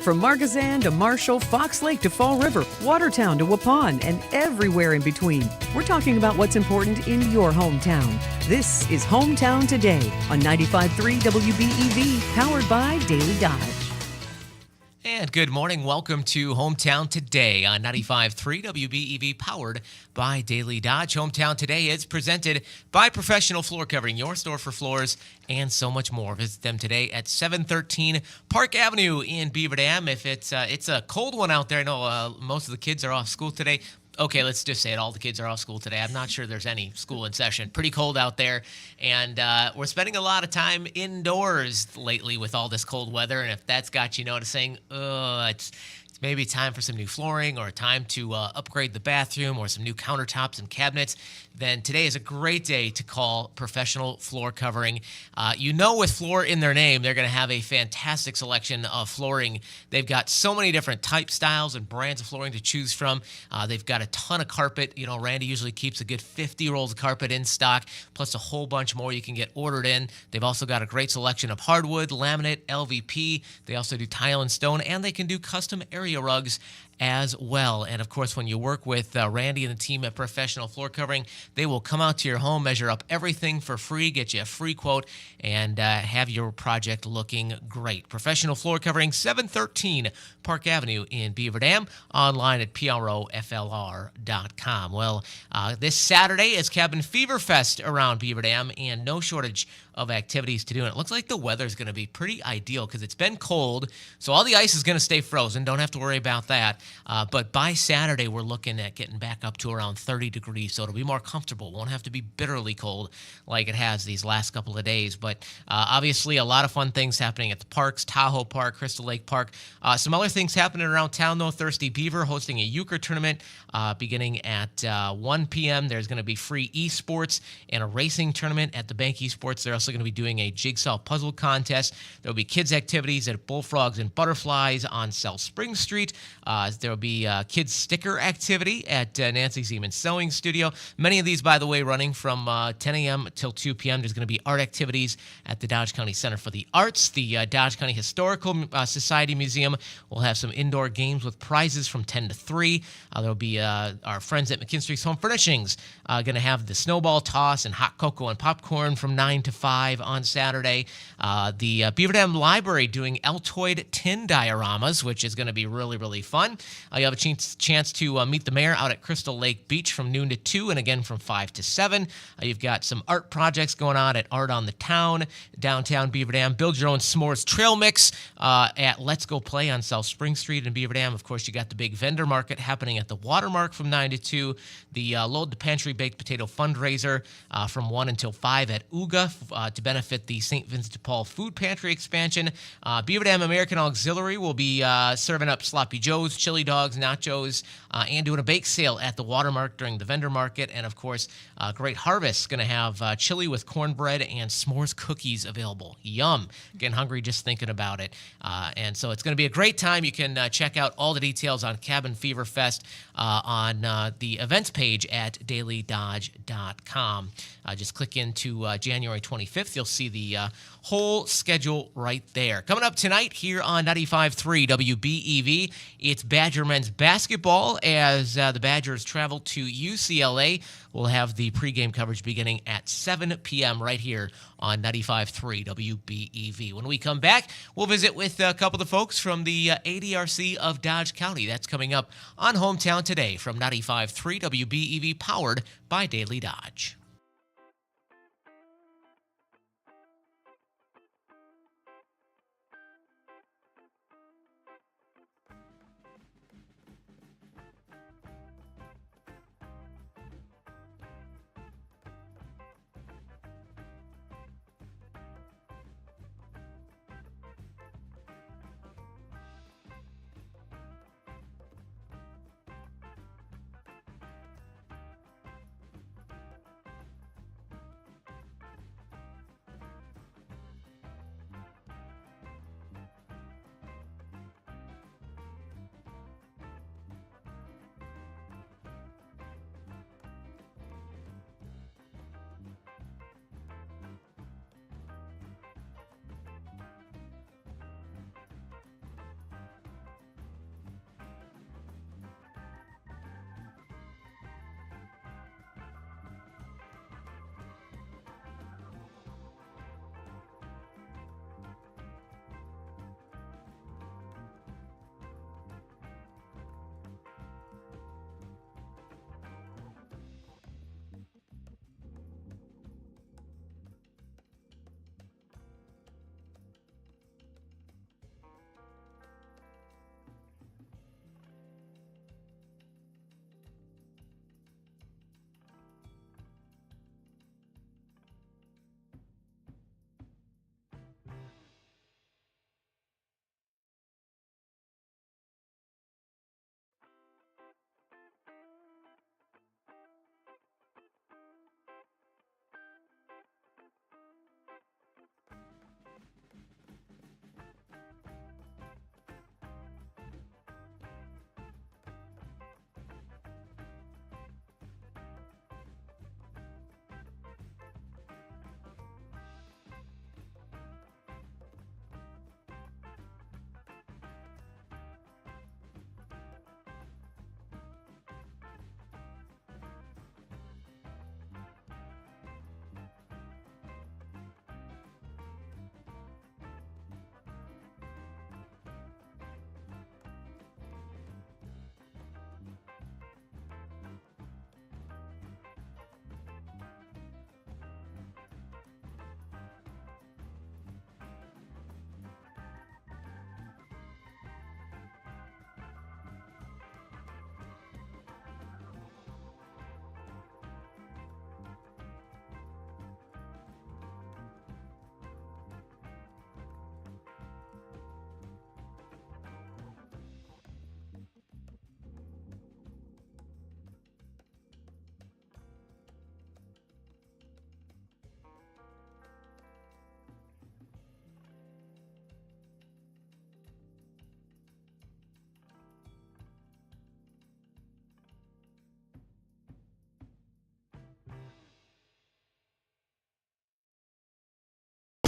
From Margazan to Marshall, Fox Lake to Fall River, Watertown to Waupun, and everywhere in between. We're talking about what's important in your hometown. This is Hometown Today on 95.3 WBEV, powered by Daily Dodge. And good morning. Welcome to Hometown Today on 95.3 WBEV, powered by Daily Dodge. Hometown Today is presented by Professional Floor Covering, your store for floors and so much more. Visit them today at 713 Park Avenue in Beaver Dam. If it's a cold one out there, I know most of the kids are off school today. Okay, let's just say it. All the kids are off school today. I'm not sure there's any school in session. Pretty cold out there, and we're spending a lot of time indoors lately with all this cold weather. And if that's got you noticing, it's maybe time for some new flooring or time to upgrade the bathroom or some new countertops and cabinets, then today is a great day to call Professional Floor Covering. With floor in their name, they're going to have a fantastic selection of flooring. They've got so many different types, styles, and brands of flooring to choose from. They've got a ton of carpet. Randy usually keeps a good 50 rolls of carpet in stock, plus a whole bunch more you can get ordered in. They've also got a great selection of hardwood, laminate, LVP. They also do tile and stone, and they can do custom area rugs as well. And of course, when you work with Randy and the team at Professional Floor Covering, they will come out to your home, measure up everything for free, get you a free quote, and have your project looking great. Professional Floor Covering, 713 Park Avenue in Beaver Dam, online at proflr.com. Well, this Saturday is Cabin Fever Fest around Beaver Dam, and no shortage of activities to do. And it looks like the weather is going to be pretty ideal because it's been cold, so all the ice is going to stay frozen. Don't have to worry about that. But by Saturday, we're looking at getting back up to around 30 degrees, so it'll be more comfortable. Won't have to be bitterly cold like it has these last couple of days. But obviously, a lot of fun things happening at the parks, Tahoe Park, Crystal Lake Park. Some other things happening around town, though. Thirsty Beaver hosting a euchre tournament beginning at 1 p.m. There's going to be free esports and a racing tournament at the Bank Esports. They're also going to be doing a jigsaw puzzle contest. There'll be kids' activities at Bullfrogs and Butterflies on South Spring Street. There'll be kids' sticker activity at Nancy Zeman Sewing Studio. Many of these, by the way, running from 10 a.m. till 2 p.m. There's going to be art activities at the Dodge County Center for the Arts. The Dodge County Historical Society Museum will have some indoor games with prizes from 10 to 3. There'll be our friends at McKinstry's Home Furnishings going to have the snowball toss and hot cocoa and popcorn from 9 to 5 on Saturday. The Beaver Dam Library doing Altoid tin dioramas, which is going to be really, really fun. You have a chance to meet the mayor out at Crystal Lake Beach from noon to 2 and again from 5 to 7. You've got some art projects going on at Art on the Town, downtown Beaver Dam. Build your own s'mores trail mix at Let's Go Play on South Spring Street in Beaver Dam. Of course, you got the big vendor market happening at the Watermark from 9 to 2. The Load the Pantry Baked Potato fundraiser from 1 until 5 at UGA to benefit the St. Vincent de Paul Food Pantry expansion. Beaver Dam American Auxiliary will be serving up Sloppy Joe's, chili dogs, nachos, and doing a bake sale at the Watermark during the vendor market. And of course, Great Harvest is going to have chili with cornbread and s'mores cookies available. Yum. Getting hungry just thinking about it. And so it's going to be a great time. You can check out all the details on Cabin Fever Fest on the events page at DailyDodge.com. Just click into January 25th. You'll see the whole schedule right there. Coming up tonight here on 95.3 WBEV, it's Badger men's basketball as the Badgers travel to UCLA. We'll have the pregame coverage beginning at 7 p.m. right here on 95.3 WBEV. When we come back, we'll visit with a couple of the folks from the ADRC of Dodge County. That's coming up on Hometown Today from 95.3 WBEV, powered by Daily Dodge.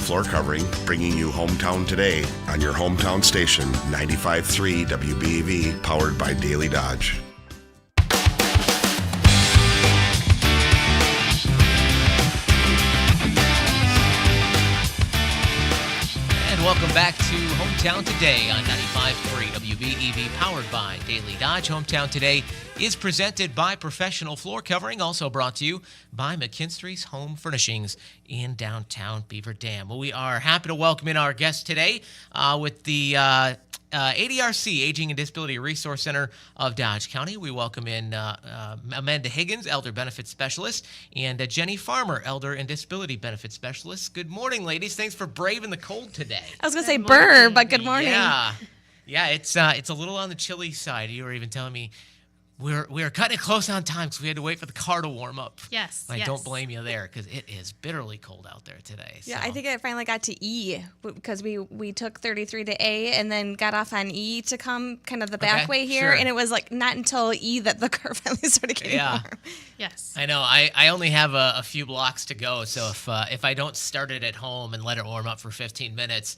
Floor Covering, bringing you Hometown Today on your hometown station, 95.3 WBEV, powered by Daily Dodge. Welcome back to Hometown Today on 95.3 WBEV, powered by Daily Dodge. Hometown Today is presented by Professional Floor Covering, also brought to you by McKinstry's Home Furnishings in downtown Beaver Dam. Well, we are happy to welcome in our guest today with the ADRC, Aging and Disability Resource Center of Dodge County. We welcome in Amanda Higgins, Elder Benefits Specialist, and Jenny Farmer, Elder and Disability Benefits Specialist. Good morning, ladies. Thanks for braving the cold today. I was going to say burr, but good morning. Yeah, it's a little on the chilly side. You were even telling me we were cutting it close on time because we had to wait for the car to warm up. Yes, I don't blame you there because it is bitterly cold out there today. Yeah, so. I think I finally got to E because we took 33 to A and then got off on E to come kind of the back way here. Sure. And it was like not until E that the car finally started getting warm. Yes. I know. I only have a few blocks to go, so if I don't start it at home and let it warm up for 15 minutes,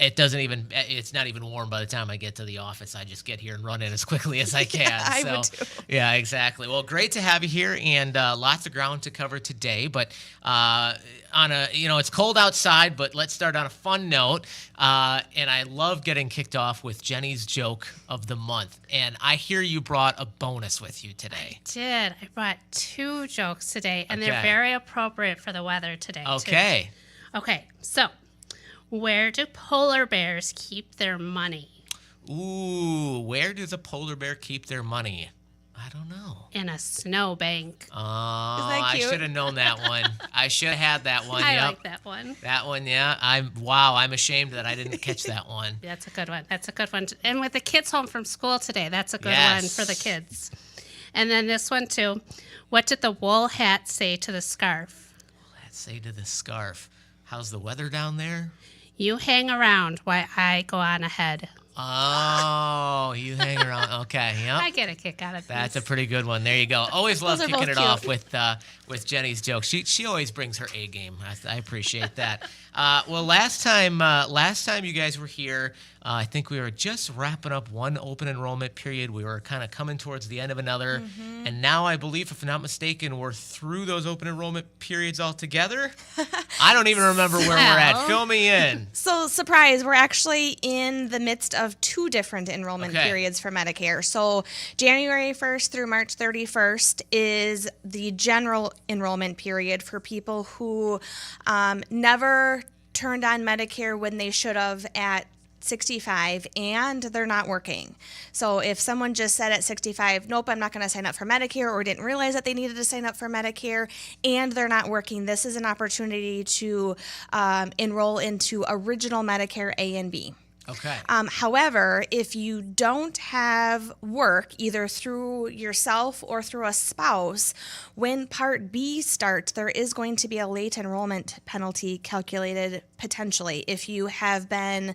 it's not even warm by the time I get to the office. I just get here and run in as quickly as I can. Yeah, I would too. Yeah, exactly. Well, great to have you here, and lots of ground to cover today. But it's cold outside, but let's start on a fun note. And I love getting kicked off with Jenny's joke of the month. And I hear you brought a bonus with you today. I did. I brought 2 jokes today, and they're Okay. very appropriate for the weather today, Okay. too. Okay, so where do polar bears keep their money? Ooh, where does a polar bear keep their money? I don't know. In a snowbank. Oh, that I cute? should have known that one. I should have had that one. I Yep. like that one. That one, yeah. I'm ashamed that I didn't catch that one. That's a good one. That's a good one. And with the kids home from school today, that's a good Yes. one for the kids. And then this one, too. What did the wool hat say to the scarf? Let's say to the scarf. How's the weather down there? You hang around while I go on ahead. Oh, you hang around. Okay, yep. I get a kick out of this. That's a pretty good one. There you go. Always love Those are kicking both it off cute. with Jenny's jokes. She always brings her A game. I appreciate that. Well, last time you guys were here, I think we were just wrapping up one open enrollment period. We were kind of coming towards the end of another, and now I believe, if I'm not mistaken, we're through those open enrollment periods altogether. I don't even remember where we're at. Fill me in. So, surprise, we're actually in the midst of 2 different enrollment Okay. periods for Medicare. So, January 1st through March 31st is the general enrollment period for people who never turned on Medicare when they should have at 65 and they're not working. So if someone just said at 65, nope, I'm not going to sign up for Medicare, or didn't realize that they needed to sign up for Medicare and they're not working, this is an opportunity to enroll into original Medicare A and B. Okay. However, if you don't have work, either through yourself or through a spouse, when Part B starts, there is going to be a late enrollment penalty calculated potentially if you have been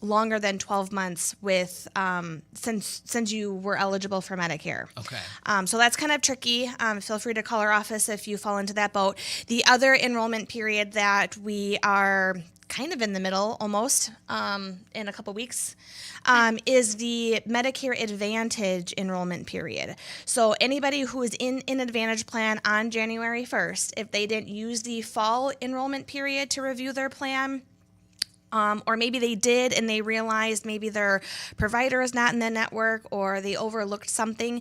longer than 12 months with since you were eligible for Medicare. Okay. So that's kind of tricky. Feel free to call our office if you fall into that boat. The other enrollment period that we are kind of in the middle almost in a couple weeks is the Medicare Advantage enrollment period. So anybody who is in an Advantage plan on January 1st, if they didn't use the fall enrollment period to review their plan, or maybe they did and they realized maybe their provider is not in the network or they overlooked something,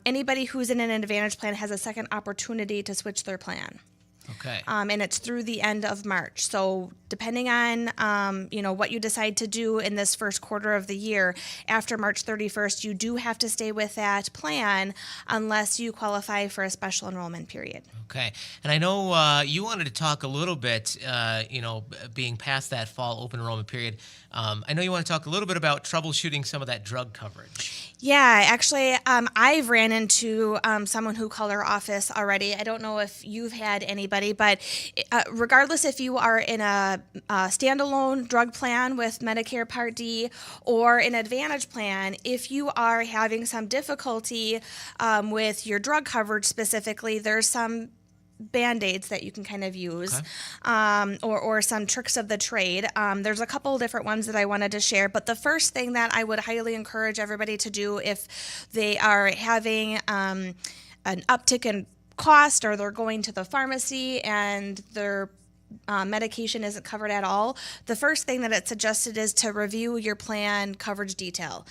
anybody who's in an Advantage plan has a second opportunity to switch their plan. Okay. And it's through the end of March. So depending on, what you decide to do in this first quarter of the year, after March 31st, you do have to stay with that plan unless you qualify for a special enrollment period. Okay. And I know you wanted to talk a little bit, being past that fall open enrollment period. I know you want to talk a little bit about troubleshooting some of that drug coverage. Yeah, actually, I've ran into someone who called our office already. I don't know if you've had anybody, but regardless if you are in a standalone drug plan with Medicare Part D or an Advantage plan, if you are having some difficulty with your drug coverage specifically, there's some Band-Aids that you can kind of use, or some tricks of the trade. There's a couple different ones that I wanted to share, but the first thing that I would highly encourage everybody to do if they are having an uptick in cost, or they're going to the pharmacy and their medication isn't covered at all, the first thing that it's suggested is to review your plan coverage detail.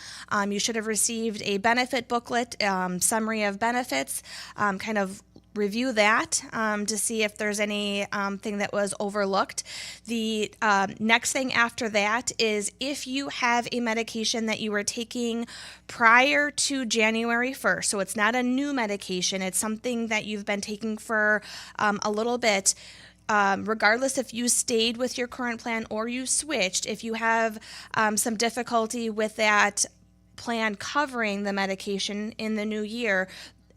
You should have received a benefit booklet, summary of benefits, kind of review that to see if there's any thing that was overlooked. The next thing after that is if you have a medication that you were taking prior to January 1st, so it's not a new medication, it's something that you've been taking for a little bit, regardless if you stayed with your current plan or you switched, if you have some difficulty with that plan covering the medication in the new year,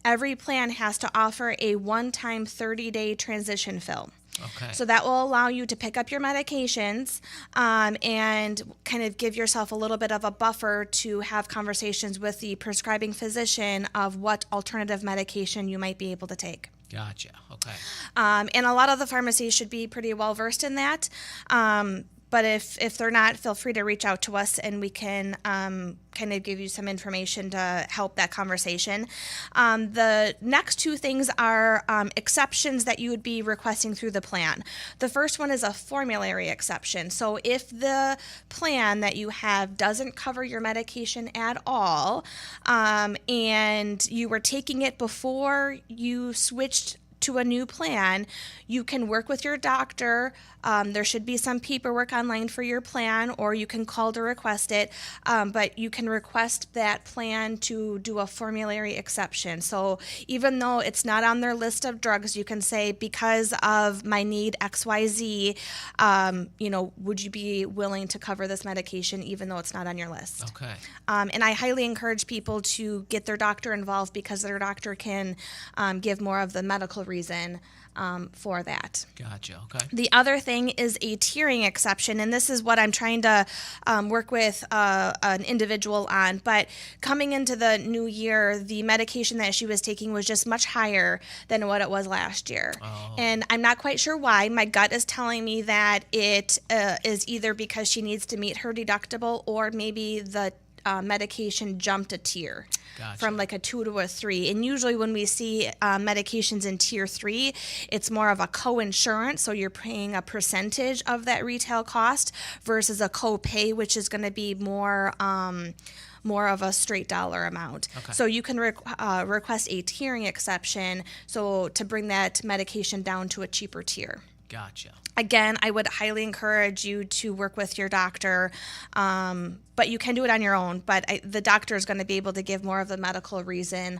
every plan has to offer a one-time 30-day transition fill. Okay. So that will allow you to pick up your medications and kind of give yourself a little bit of a buffer to have conversations with the prescribing physician of what alternative medication you might be able to take. Gotcha. Okay. And a lot of the pharmacies should be pretty well versed in that. But if they're not, feel free to reach out to us and we can kind of give you some information to help that conversation. The next two things are exceptions that you would be requesting through the plan. The first one is a formulary exception. So if the plan that you have doesn't cover your medication at all, and you were taking it before you switched to a new plan, you can work with your doctor. There should be some paperwork online for your plan, or you can call to request it, but you can request that plan to do a formulary exception. So even though it's not on their list of drugs, you can say, because of my need XYZ, would you be willing to cover this medication even though it's not on your list? Okay. And I highly encourage people to get their doctor involved because their doctor can give more of the medical reason for that. Gotcha. Okay. The other thing is a tiering exception, and this is what I'm trying to work with an individual on. But coming into the new year, the medication that she was taking was just much higher than what it was last year. Oh. And I'm not quite sure why. My gut is telling me that it is either because she needs to meet her deductible, or maybe the medication jumped a tier. Gotcha. From like a 2 to a 3. And usually when we see medications in tier 3, it's more of a co-insurance, so you're paying a percentage of that retail cost versus a co-pay, which is going to be more of a straight dollar amount. Okay. So you can request a tiering exception, so to bring that medication down to a cheaper tier. Gotcha. Again, I would highly encourage you to work with your doctor, but you can do it on your own. But the doctor is going to be able to give more of the medical reason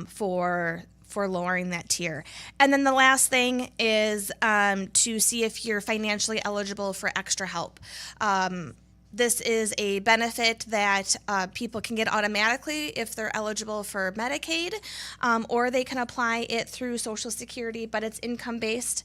for lowering that tier. And then the last thing is to see if you're financially eligible for extra help. This is a benefit that people can get automatically if they're eligible for Medicaid, or they can apply it through Social Security, but it's income-based,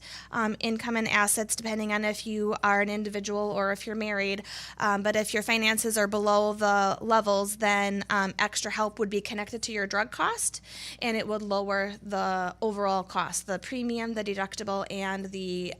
income and assets, depending on if you are an individual or if you're married. But if your finances are below the levels, then extra help would be connected to your drug cost, and it would lower the overall cost, the premium, the deductible, and the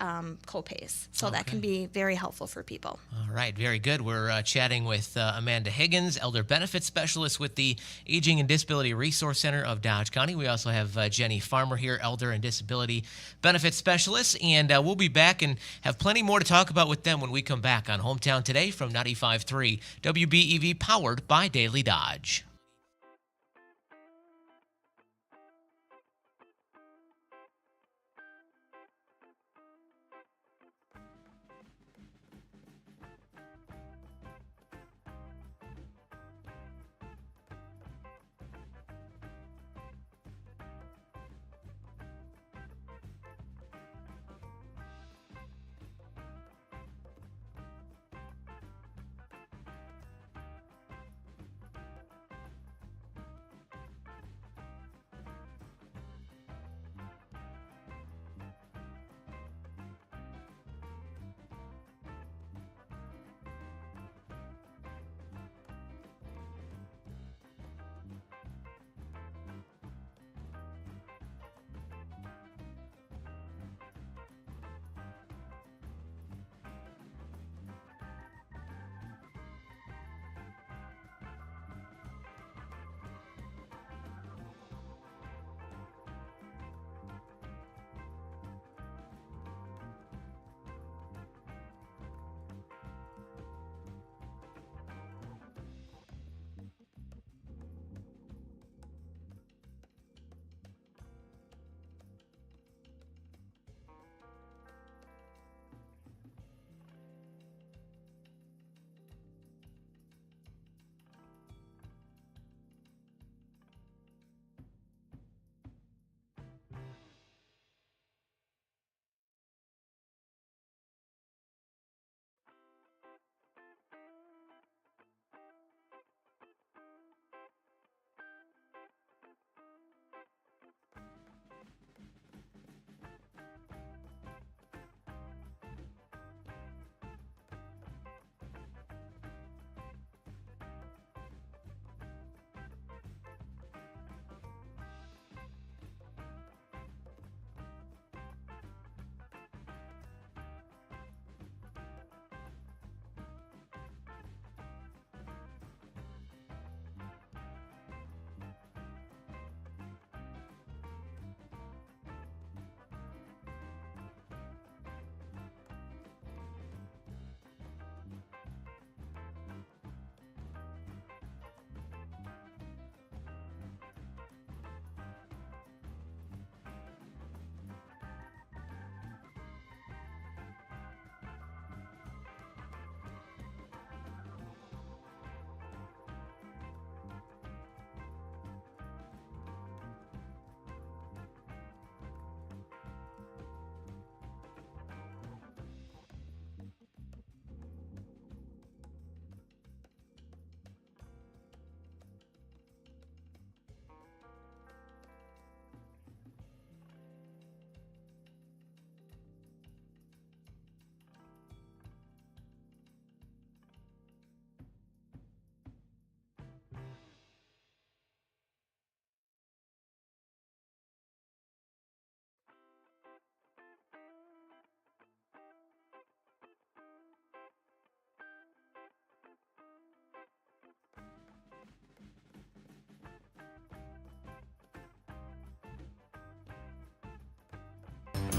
co-pays. So that can be very helpful for people. All right, very good. We're chatting with Amanda Higgins, Elder Benefits Specialist with the Aging and Disability Resource Center of Dodge County. We also have Jenny Farmer here, Elder and Disability Benefits Specialist, and we'll be back and have plenty more to talk about with them when we come back on Hometown Today from 95.3 WBEV, powered by Daily Dodge.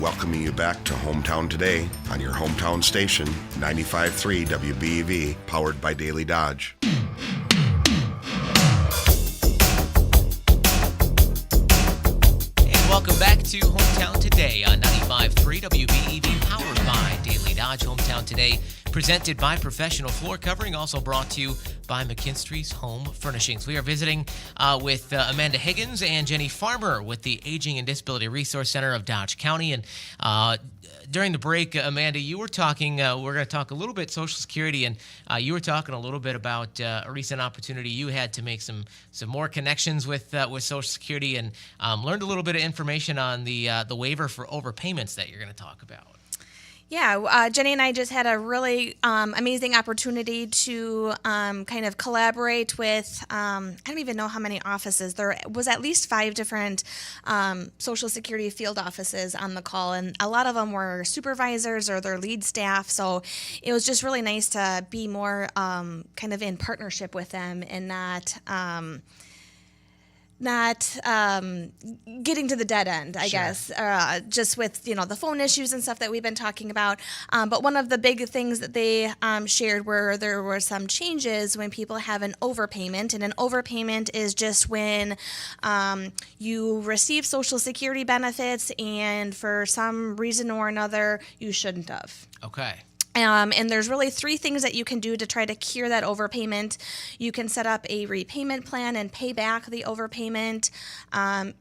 welcoming you back to Hometown Today on your hometown station, 95.3 WBEV, powered by Daily Dodge. Welcome back to Hometown Today on 95.3 WBEV, powered by Daily Dodge. Hometown Today, presented by Professional Floor Covering, also brought to you by McKinstry's Home Furnishings. We are visiting with Amanda Higgins and Jenny Farmer with the Aging and Disability Resource Center of Dodge County. And during the break, Amanda, you were talking, we're going to talk a little bit Social Security, and you were talking a little bit about a recent opportunity you had to make some more connections with Social Security, and learned a little bit of information on the waiver for overpayments that you're going to talk about. Yeah, Jenny and I just had a really amazing opportunity to kind of collaborate with, I don't even know how many offices. There was at least 5 different Social Security field offices on the call, and a lot of them were supervisors or their lead staff. So it was just really nice to be more kind of in partnership with them and not getting to the dead end, I guess, just with, the phone issues and stuff that we've been talking about. But one of the big things that they shared were there were some changes when people have an overpayment. And an overpayment is just when you receive Social Security benefits and for some reason or another, you shouldn't have. Okay. And there's really 3 things that you can do to try to cure that overpayment. You can set up a repayment plan and pay back the overpayment.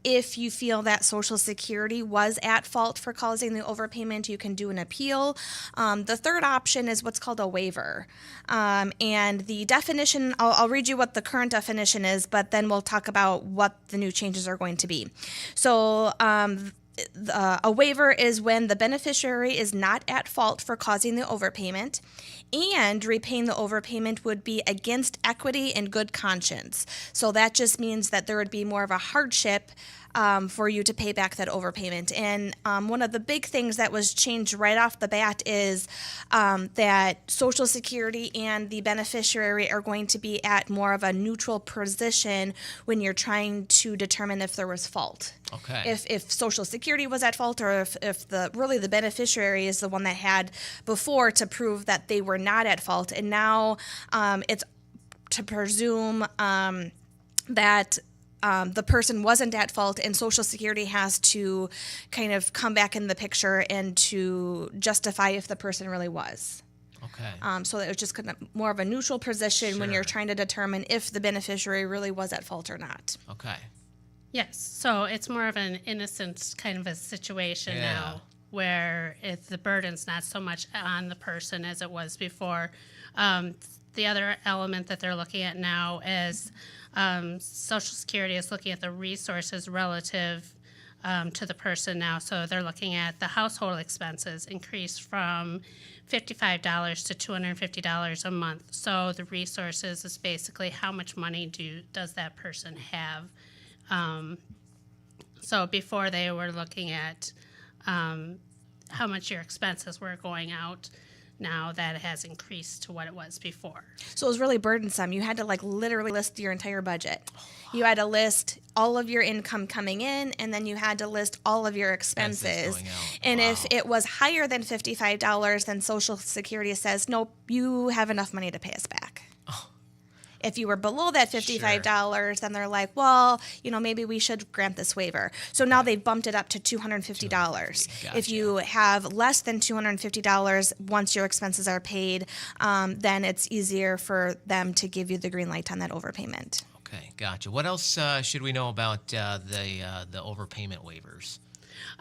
If you feel that Social Security was at fault for causing the overpayment, you can do an appeal. The third option is what's called a waiver. And the definition, I'll read you what the current definition is, but then we'll talk about what the new changes are going to be. So, a waiver is when the beneficiary is not at fault for causing the overpayment, and repaying the overpayment would be against equity and good conscience. So that just means that there would be more of a hardship for you to pay back that overpayment. And one of the big things that was changed right off the bat is that Social Security and the beneficiary are going to be at more of a neutral position when you're trying to determine if there was fault. Okay. If Social Security was at fault, or if the beneficiary is the one that had before to prove that they were not at fault, and now it's to presume that the person wasn't at fault, and Social Security has to kind of come back in the picture and to justify if the person really was. Okay. So that it was just kind of more of a neutral position when you're trying to determine if the beneficiary really was at fault or not. Okay. Yes, so it's more of an innocent kind of a situation now, where the burden's not so much on the person as it was before. The other element that they're looking at now is Social Security is looking at the resources relative to the person now. So they're looking at the household expenses increase from $55 to $250 a month. So the resources is basically how much money does that person have. So before they were looking at how much your expenses were going out. Now that has increased to what it was before. So it was really burdensome. You had to literally list your entire budget. You had to list all of your income coming in, and then you had to list all of your expenses. And if it was higher than $55, then Social Security says, nope, you have enough money to pay us back. If you were below that $55, then they're like, well, maybe we should grant this waiver. So now they've bumped it up to $250. Gotcha. If you have less than $250, once your expenses are paid, then it's easier for them to give you the green light on that overpayment. Okay, gotcha. What else should we know about the overpayment waivers?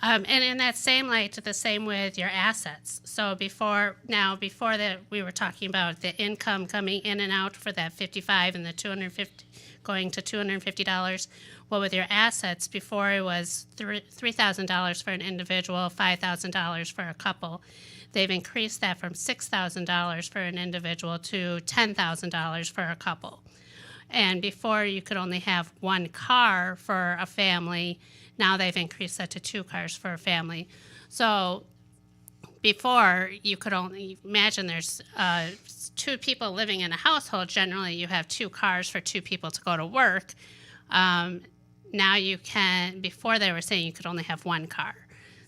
And in that same light, the same with your assets. So before that, we were talking about the income coming in and out for that $55 and the $250 going to $250. Well, with your assets, before it was $3,000 for an individual, $5,000 for a couple. They've increased that from $6,000 for an individual to $10,000 for a couple. And before, you could only have one car for a family. Now they've increased that to 2 cars for a family. So before, you could only imagine there's 2 people living in a household. Generally, you have 2 cars for 2 people to go to work. Now you can, before they were saying you could only have 1 car.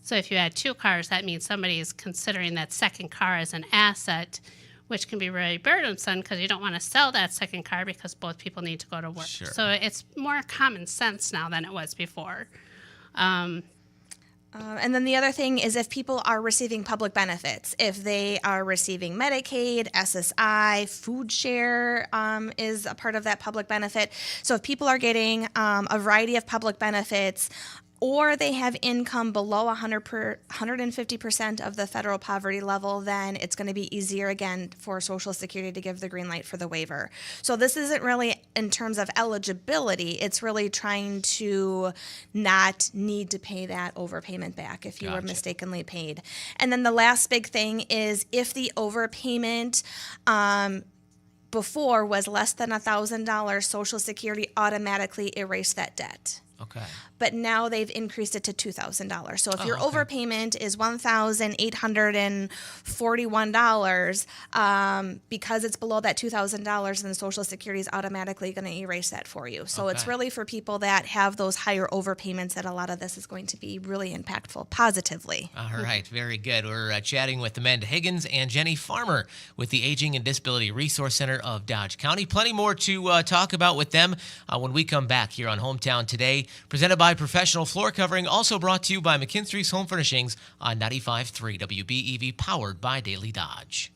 So if you had 2 cars, that means somebody is considering that second car as an asset, which can be really burdensome because you don't want to sell that second car because both people need to go to work. Sure. So it's more common sense now than it was before. And then the other thing is if people are receiving public benefits, if they are receiving Medicaid, SSI, food share is a part of that public benefit. So if people are getting a variety of public benefits, or they have income below 150% of the federal poverty level, then it's going to be easier again for Social Security to give the green light for the waiver. So this isn't really in terms of eligibility, it's really trying to not need to pay that overpayment back if you were Gotcha. mistakenly paid. And then the last big thing is if the overpayment before was less than $1,000, Social Security automatically erased that debt. Okay. But now they've increased it to $2,000. So if your okay. overpayment is $1,841, because it's below that $2,000, then Social Security is automatically going to erase that for you. So it's Okay. really for people that have those higher overpayments that a lot of this is going to be really impactful positively. All right, very good. We're chatting with Amanda Higgins and Jenny Farmer with the Aging and Disability Resource Center of Dodge County. Plenty more to talk about with them when we come back here on Hometown Today, presented by Professional Floor Covering, also brought to you by McKinstry's Home Furnishings on 95.3 WBEV, powered by Daily Dodge.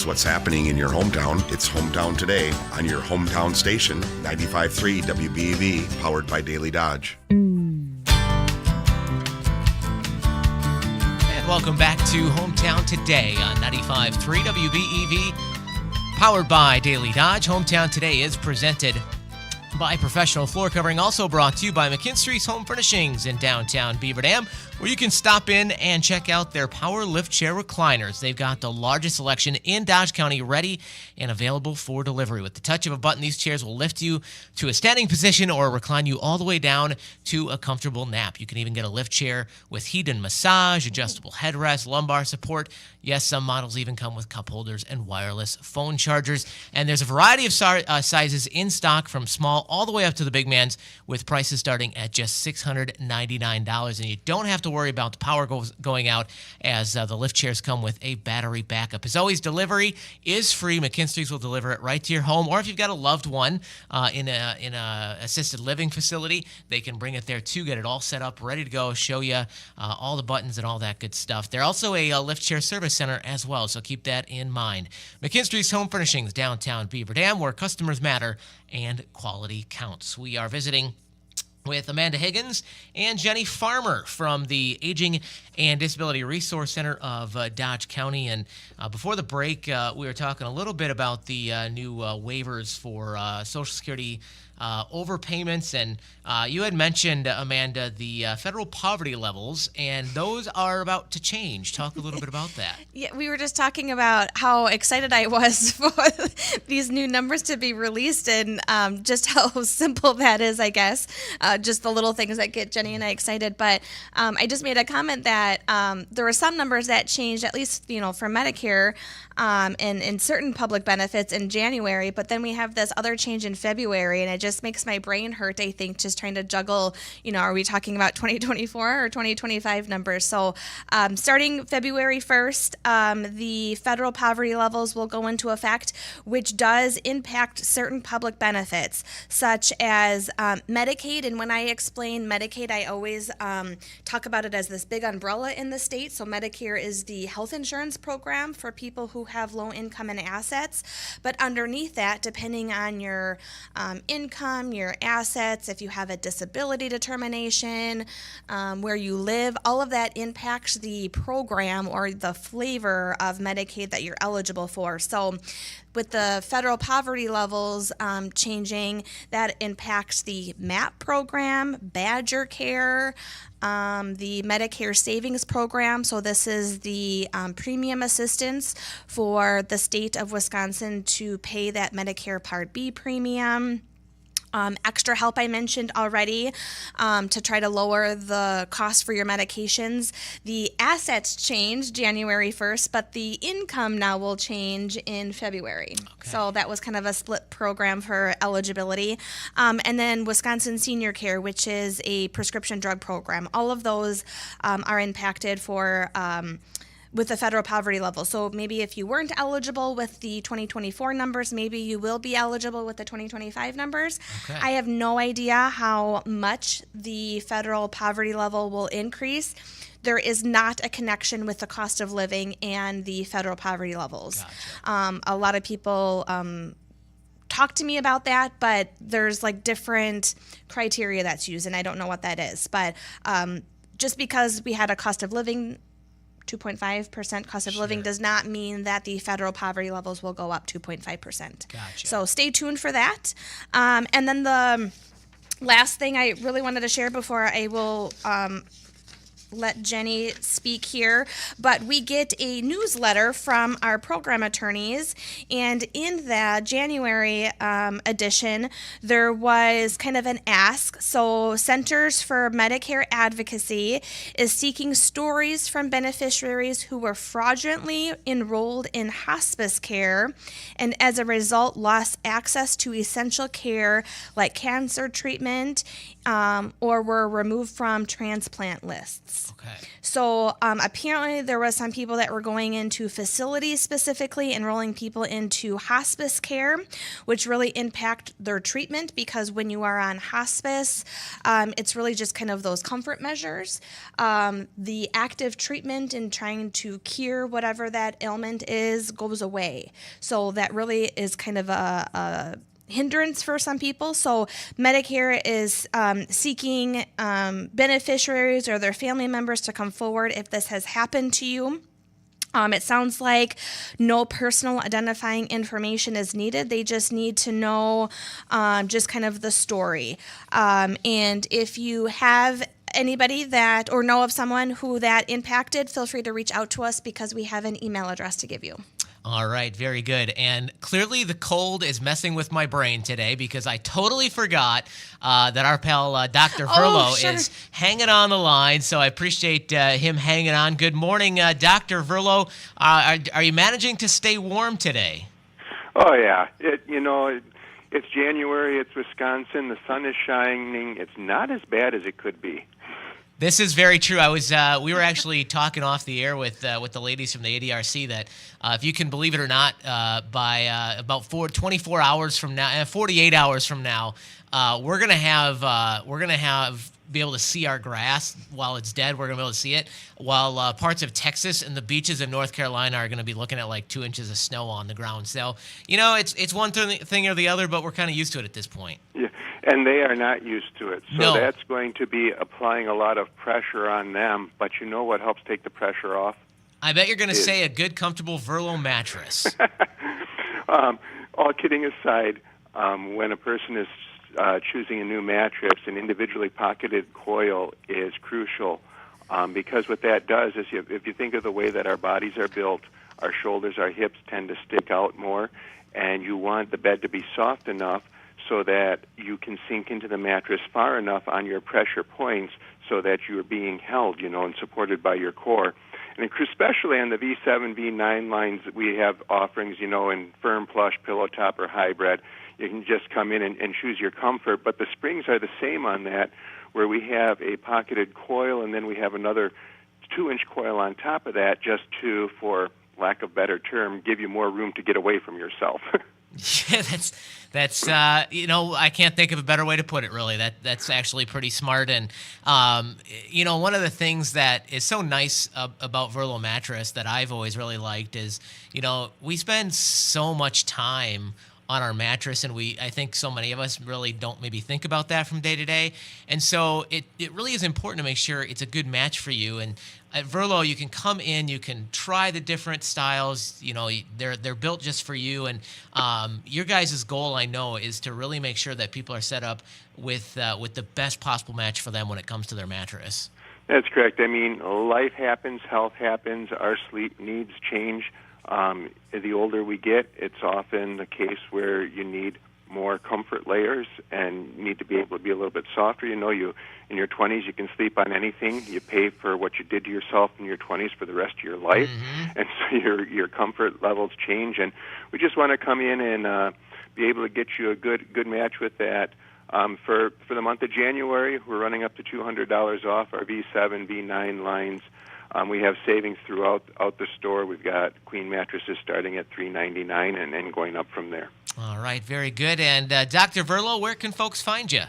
It's what's happening in your hometown. It's Hometown Today on your hometown station, 95.3 WBEV, powered by Daily Dodge. And welcome back to Hometown Today on 95.3 WBEV, powered by Daily Dodge. Hometown Today is presented by Professional Floor Covering, also brought to you by McKinstry's Home Furnishings in downtown Beaver Dam, where you can stop in and check out their power lift chair recliners. They've got the largest selection in Dodge County, ready and available for delivery. With the touch of a button, these chairs will lift you to a standing position or recline you all the way down to a comfortable nap. You can even get a lift chair with heat and massage, adjustable headrest, lumbar support. Yes, some models even come with cup holders and wireless phone chargers. And there's a variety of sizes in stock, from small all the way up to the big mans, with prices starting at just $699. And you don't have to worry about the power going out, as the lift chairs come with a battery backup. As always, delivery is free. McKinstry's will deliver it right to your home, or if you've got a loved one in a assisted living facility, they can bring it there too, get it all set up, ready to go, show you all the buttons and all that good stuff. They're also a lift chair service center as well, so keep that in mind. McKinstry's Home Furnishings, downtown Beaver Dam, where customers matter and quality counts. We are visiting with Amanda Higgins and Jenny Farmer from the Aging and Disability Resource Center of Dodge County. And before the break, we were talking a little bit about the new waivers for Social Security overpayments, and you had mentioned, Amanda, the federal poverty levels, and those are about to change. Talk a little bit about that. Yeah, we were just talking about how excited I was for these new numbers to be released, and just how simple that is, I guess. Just the little things that get Jenny and I excited. But I just made a comment that there were some numbers that changed, at least, for Medicare and certain public benefits in January, but then we have this other change in February, and it just makes my brain hurt, I think, just trying to juggle, are we talking about 2024 or 2025 numbers? So starting February 1st, the federal poverty levels will go into effect, which does impact certain public benefits, such as Medicaid. And when I explain Medicaid, I always talk about it as this big umbrella in the state. So Medicare is the health insurance program for people who have low income and assets. But underneath that, depending on your income, your assets, if you have a disability determination, where you live, all of that impacts the program or the flavor of Medicaid that you're eligible for. So with the federal poverty levels changing, that impacts the MAP program, Badger Care, the Medicare Savings Program. So this is the premium assistance for the state of Wisconsin to pay that Medicare Part B premium. Extra help I mentioned already, to try to lower the cost for your medications. The assets change January 1st, but the income now will change in February. Okay. So that was kind of a split program for eligibility. And then Wisconsin Senior Care, which is a prescription drug program. All of those are impacted for with the federal poverty level. So maybe if you weren't eligible with the 2024 numbers, maybe you will be eligible with the 2025 numbers. Okay. I have no idea how much the federal poverty level will increase. There is not a connection with the cost of living and the federal poverty levels. Gotcha. A lot of people talk to me about that, but there's different criteria that's used, and I don't know what that is. But just because we had a cost of living 2.5% cost of living does not mean that the federal poverty levels will go up 2.5%. Gotcha. So stay tuned for that. And then the last thing I really wanted to share before I will let Jenny speak here, but we get a newsletter from our program attorneys, and in the January edition, there was kind of an ask. So Centers for Medicare Advocacy is seeking stories from beneficiaries who were fraudulently enrolled in hospice care and as a result lost access to essential care like cancer treatment or were removed from transplant lists. mattress. Okay. So apparently there was some people that were going into facilities specifically, enrolling people into hospice care, which really impact their treatment, because when you are on hospice, it's really just kind of those comfort measures. The active treatment in trying to cure whatever that ailment is goes away. So that really is kind of a hindrance for some people. So Medicare is seeking beneficiaries or their family members to come forward if this has happened to you. It sounds like no personal identifying information is needed. They just need to know just kind of the story. And if you have anybody that or know of someone who that impacted, feel free to reach out to us, because we have an email address to give you. All right, very good. And clearly the cold is messing with my brain today, because I totally forgot that our pal Dr. Verlo sure. is hanging on the line. So I appreciate him hanging on. Good morning, Dr. Verlo. Are you managing to stay warm today? Oh, yeah. It's January. It's Wisconsin. The sun is shining. It's not as bad as it could be. This is very true. We were actually talking off the air with the ladies from the ADRC that if you can believe it or not, by about 24 hours from now, 48 hours from now, we're gonna be able to see our grass while it's dead. We're gonna be able to see it, while parts of Texas and the beaches of North Carolina are gonna be looking at like 2 inches of snow on the ground. So it's one thing or the other, but we're kind of used to it at this point. Yeah. And they are not used to it. So No. That's going to be applying a lot of pressure on them. But you know what helps take the pressure off? I bet you're going to say a good, comfortable Verlo mattress. All kidding aside, when a person is choosing a new mattress, an individually pocketed coil is crucial, because what that does is if you think of the way that our bodies are built, our shoulders, our hips tend to stick out more, and you want the bed to be soft enough so that you can sink into the mattress far enough on your pressure points so that you're being held, and supported by your core. And especially on the V7, V9 lines, we have offerings, in firm, plush, pillow top, or hybrid. You can just come in and choose your comfort. But the springs are the same on that, where we have a pocketed coil, and then we have another 2-inch coil on top of that, just to, for lack of a better term, give you more room to get away from yourself. Yeah, that's I can't think of a better way to put it, really. That's actually pretty smart. And one of the things that is so nice about Verlo mattress that I've always really liked is, we spend so much time on our mattress, and I think so many of us really don't maybe think about that from day to day. And so it really is important to make sure it's a good match for you. And at Verlo, you can come in, you can try the different styles. They're built just for you. And your guys' goal, I know, is to really make sure that people are set up with the best possible match for them when it comes to their mattress. That's correct. I mean, life happens, health happens, our sleep needs change. The older we get, it's often the case where you need more comfort layers and need to be able to be a little bit softer. You in your 20s, you can sleep on anything. You pay for what you did to yourself in your 20s for the rest of your life, and so your comfort levels change. And we just want to come in and be able to get you a good match with that. For the month of January, we're running up to $200 off our V7, V9 lines. We have savings throughout the store. We've got queen mattresses starting at $399 and then going up from there. All right, very good. And Dr. Verlo, where can folks find you?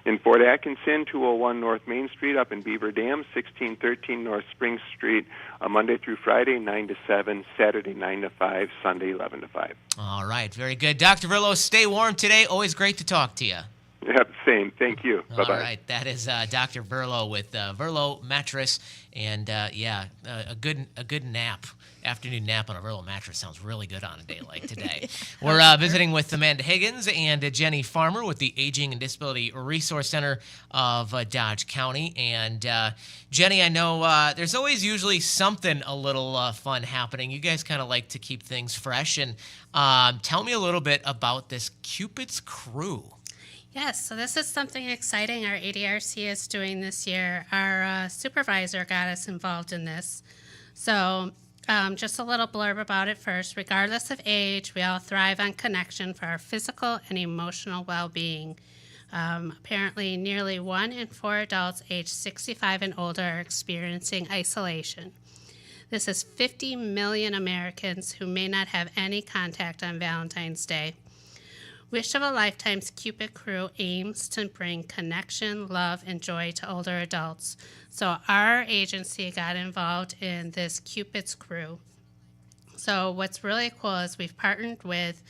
In Fort Atkinson, 201 North Main Street, up in Beaver Dam, 1613 North Spring Street, Monday through Friday, 9 to 7, Saturday, 9 to 5, Sunday, 11 to 5. All right, very good. Dr. Verlo, stay warm today. Always great to talk to you. Yep, same. Thank you. Bye-bye. All right, that is Dr. Verlo with Verlo Mattress, and a good nap, afternoon nap on a Verlo mattress sounds really good on a day like today. We're visiting with Amanda Higgins and Jenny Farmer with the Aging and Disability Resource Center of Dodge County. And Jenny, I know there's always usually something a little fun happening. You guys kind of like to keep things fresh, and tell me a little bit about this Cupid's Crew. Yes, so this is something exciting our ADRC is doing this year. Our supervisor got us involved in this. So just a little blurb about it first. Regardless of age, we all thrive on connection for our physical and emotional well-being. Apparently, nearly 1 in 4 adults aged 65 and older are experiencing isolation. This is 50 million Americans who may not have any contact on Valentine's Day. Wish of a Lifetime's Cupid Crew aims to bring connection, love, and joy to older adults. So our agency got involved in this Cupid's Crew. So what's really cool is we've partnered with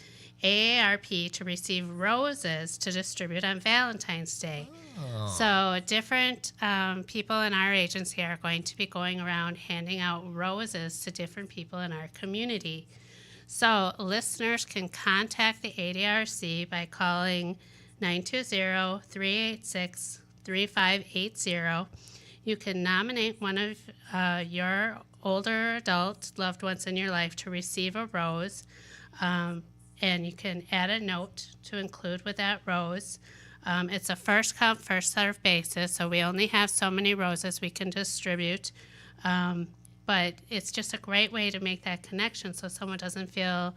AARP to receive roses to distribute on Valentine's Day. Oh. So different people in our agency are going to be going around handing out roses to different people in our community. So listeners can contact the ADRC by calling 920-386-3580. You can nominate one of your older adult loved ones in your life to receive a rose, and you can add a note to include with that rose. It's a first come, first served basis, so we only have so many roses we can distribute. But it's just a great way to make that connection so someone doesn't feel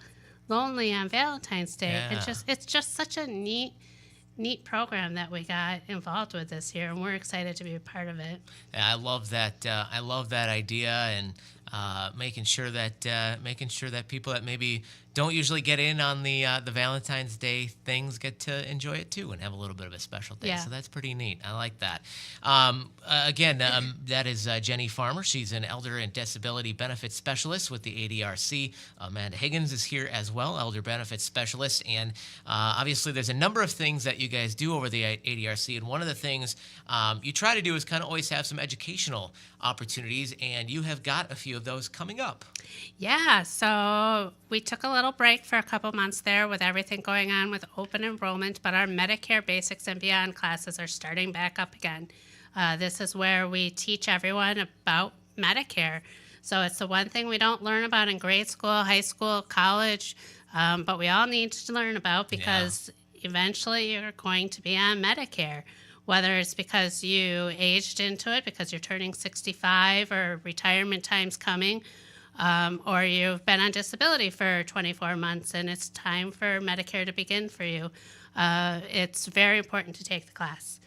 lonely on Valentine's Day. Yeah. It's just such a neat program that we got involved with this year, and we're excited to be a part of it. Yeah, I love that. I love that idea, and making sure that people that maybe don't usually get in on the Valentine's Day things get to enjoy it too and have a little bit of a special day. Yeah. So that's pretty neat. I like that. That is Jenny Farmer. She's an elder and disability benefits specialist with the ADRC. Amanda Higgins is here as well, elder benefits specialist. And obviously there's a number of things that you guys do over the ADRC. And one of the things you try to do is kind of always have some educational opportunities. And you have got a few of those coming up. Yeah, so we took a little break for a couple months there with everything going on with open enrollment, but our Medicare Basics and Beyond classes are starting back up again. This is where we teach everyone about Medicare. So it's the one thing we don't learn about in grade school, high school, college, but we all need to learn about because eventually you're going to be on Medicare. Whether it's because you aged into it because you're turning 65 or retirement time's coming, or you've been on disability for 24 months and it's time for Medicare to begin for you. It's very important to take the class.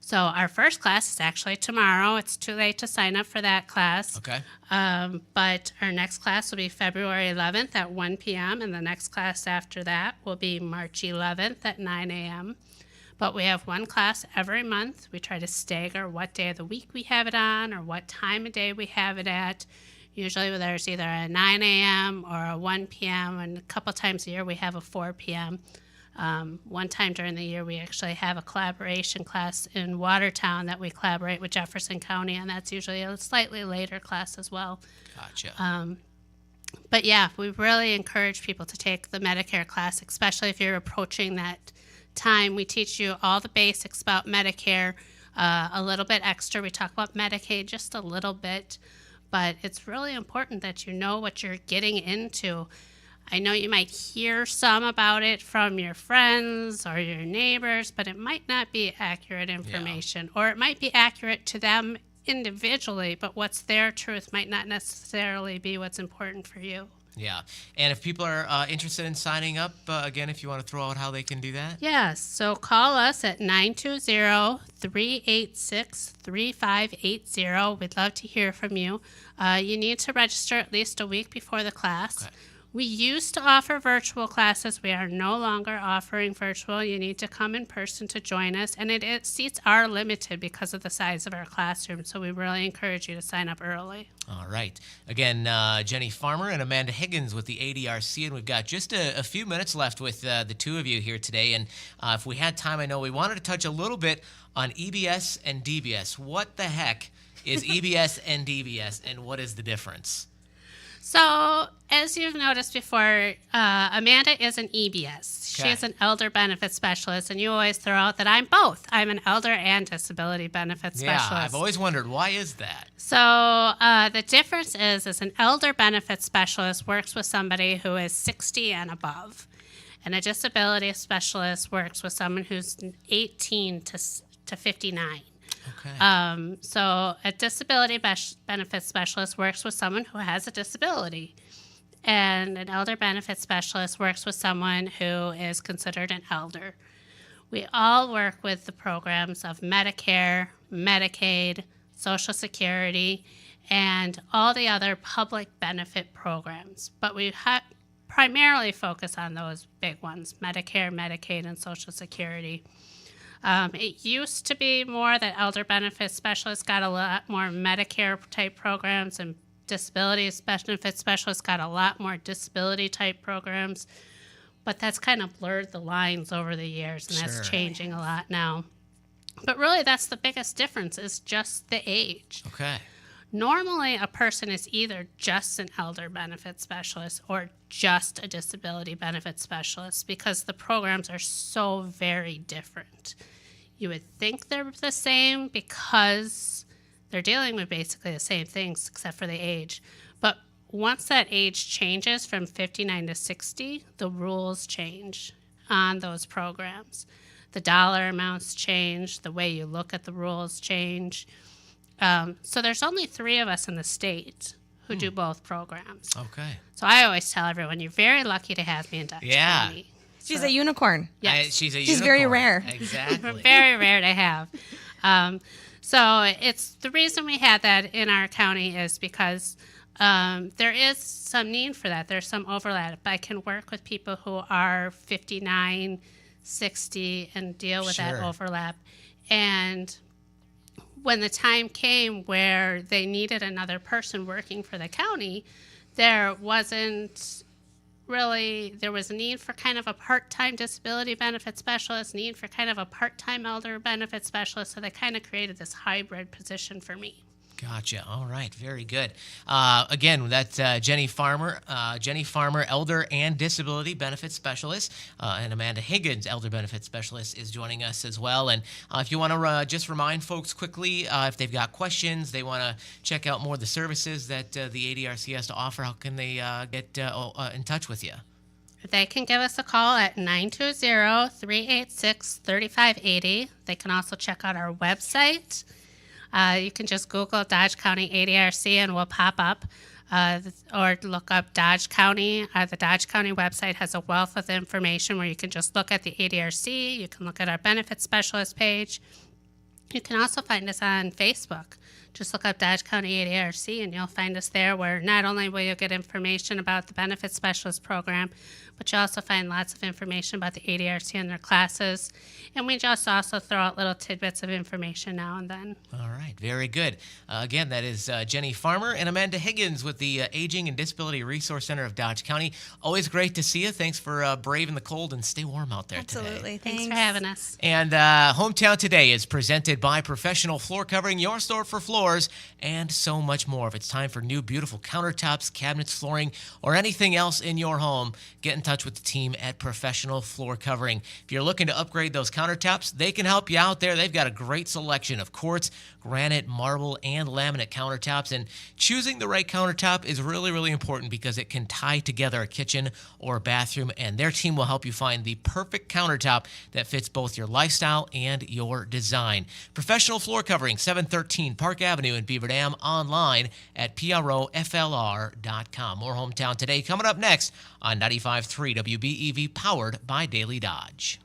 So our first class is actually tomorrow. It's too late to sign up for that class. Okay. But our next class will be February 11th at 1 p.m. and the next class after that will be March 11th at 9 a.m. But we have one class every month. We try to stagger what day of the week we have it on or what time of day we have it at. Usually there's either a 9 a.m. or a 1 p.m. and a couple times a year we have a 4 p.m. One time during the year we actually have a collaboration class in Watertown that we collaborate with Jefferson County, and that's usually a slightly later class as well. Gotcha. But yeah, we really encourage people to take the Medicare class, especially if you're approaching that time. We teach you all the basics about Medicare, a little bit extra. We talk about Medicaid just a little bit, but it's really important that you know what you're getting into. I know you might hear some about it from your friends or your neighbors, but it might not be accurate information, or it might be accurate to them individually, but what's their truth might not necessarily be what's important for you. Yeah. And if people are interested in signing up, again, if you want to throw out how they can do that? Yes. So call us at 920-386-3580. We'd love to hear from you. You need to register at least a week before the class. Okay. We used to offer virtual classes. We are no longer offering virtual. You need to come in person to join us. And seats are limited because of the size of our classroom. So we really encourage you to sign up early. All right. Again, Jenny Farmer and Amanda Higgins with the ADRC. And we've got just a few minutes left with the two of you here today. And if we had time, I know we wanted to touch a little bit on EBS and DBS. What the heck is EBS and DBS, and what is the difference? So, as you've noticed before, Amanda is an EBS. Okay. She's an elder benefit specialist, and you always throw out that I'm both. I'm an elder and disability benefit specialist. Yeah, I've always wondered, why is that? So, the difference is an elder benefit specialist works with somebody who is 60 and above, and a disability specialist works with someone who's 18 to 59. Okay. So a disability benefit specialist works with someone who has a disability, and an elder benefit specialist works with someone who is considered an elder. We all work with the programs of Medicare, Medicaid, Social Security, and all the other public benefit programs. But we primarily focus on those big ones, Medicare, Medicaid, and Social Security. It used to be more that elder benefit specialists got a lot more Medicare-type programs, and disability benefit specialists got a lot more disability-type programs. But that's kind of blurred the lines over the years, and that's changing a lot now. But really, that's the biggest difference, is just the age. Okay. Normally, a person is either just an elder benefit specialist or just a disability benefit specialist, because the programs are so very different. You would think they're the same because they're dealing with basically the same things except for the age. But once that age changes from 59 to 60, the rules change on those programs. The dollar amounts change, the way you look at the rules change. So there's only 3 of us in the state who do both programs. Okay. So I always tell everyone, you're very lucky to have me in Dodge County. She's a unicorn. Yes. She's a unicorn. She's very rare. Exactly. Very rare to have. So it's the reason we had that in our county is because there is some need for that. There's some overlap. I can work with people who are 59, 60 and deal with that overlap. And when the time came where they needed another person working for the county, there was a need for kind of a part-time disability benefit specialist, need for kind of a part-time elder benefit specialist, so they kind of created this hybrid position for me. Gotcha. All right. Very good. Again, that's Jenny Farmer, Elder and Disability Benefit Specialist, and Amanda Higgins, Elder Benefit Specialist, is joining us as well. And if you want to just remind folks quickly, if they've got questions, they want to check out more of the services that the ADRC has to offer, how can they get in touch with you? They can give us a call at 920-386-3580. They can also check out our website. You can just Google Dodge County ADRC and we'll pop up, or look up Dodge County. The Dodge County website has a wealth of information where you can just look at the ADRC. You can look at our benefit specialist page. You can also find us on Facebook. Just look up Dodge County ADRC and you'll find us there, where not only will you get information about the benefit specialist program, but you'll also find lots of information about the ADRC and their classes. And we just also throw out little tidbits of information now and then. All right, very good. Again, that is Jenny Farmer and Amanda Higgins with the Aging and Disability Resource Center of Dodge County. Always great to see you. Thanks for braving the cold, and stay warm out there today. Absolutely. Thanks for having us. And Hometown Today is presented by Professional Floor Covering, your store for floors, and so much more. If it's time for new beautiful countertops, cabinets, flooring, or anything else in your home, get in touch with the team at Professional Floor Covering. If you're looking to upgrade those countertops, they can help you out there. They've got a great selection of quartz, granite, marble, and laminate countertops. And choosing the right countertop is really, really important because it can tie together a kitchen or a bathroom, and their team will help you find the perfect countertop that fits both your lifestyle and your design. Professional Floor Covering, 713 Park Avenue in Beaver Dam, online at PROFLR.com. More Hometown Today coming up next on 95.3 WBEV, powered by Daily Dodge.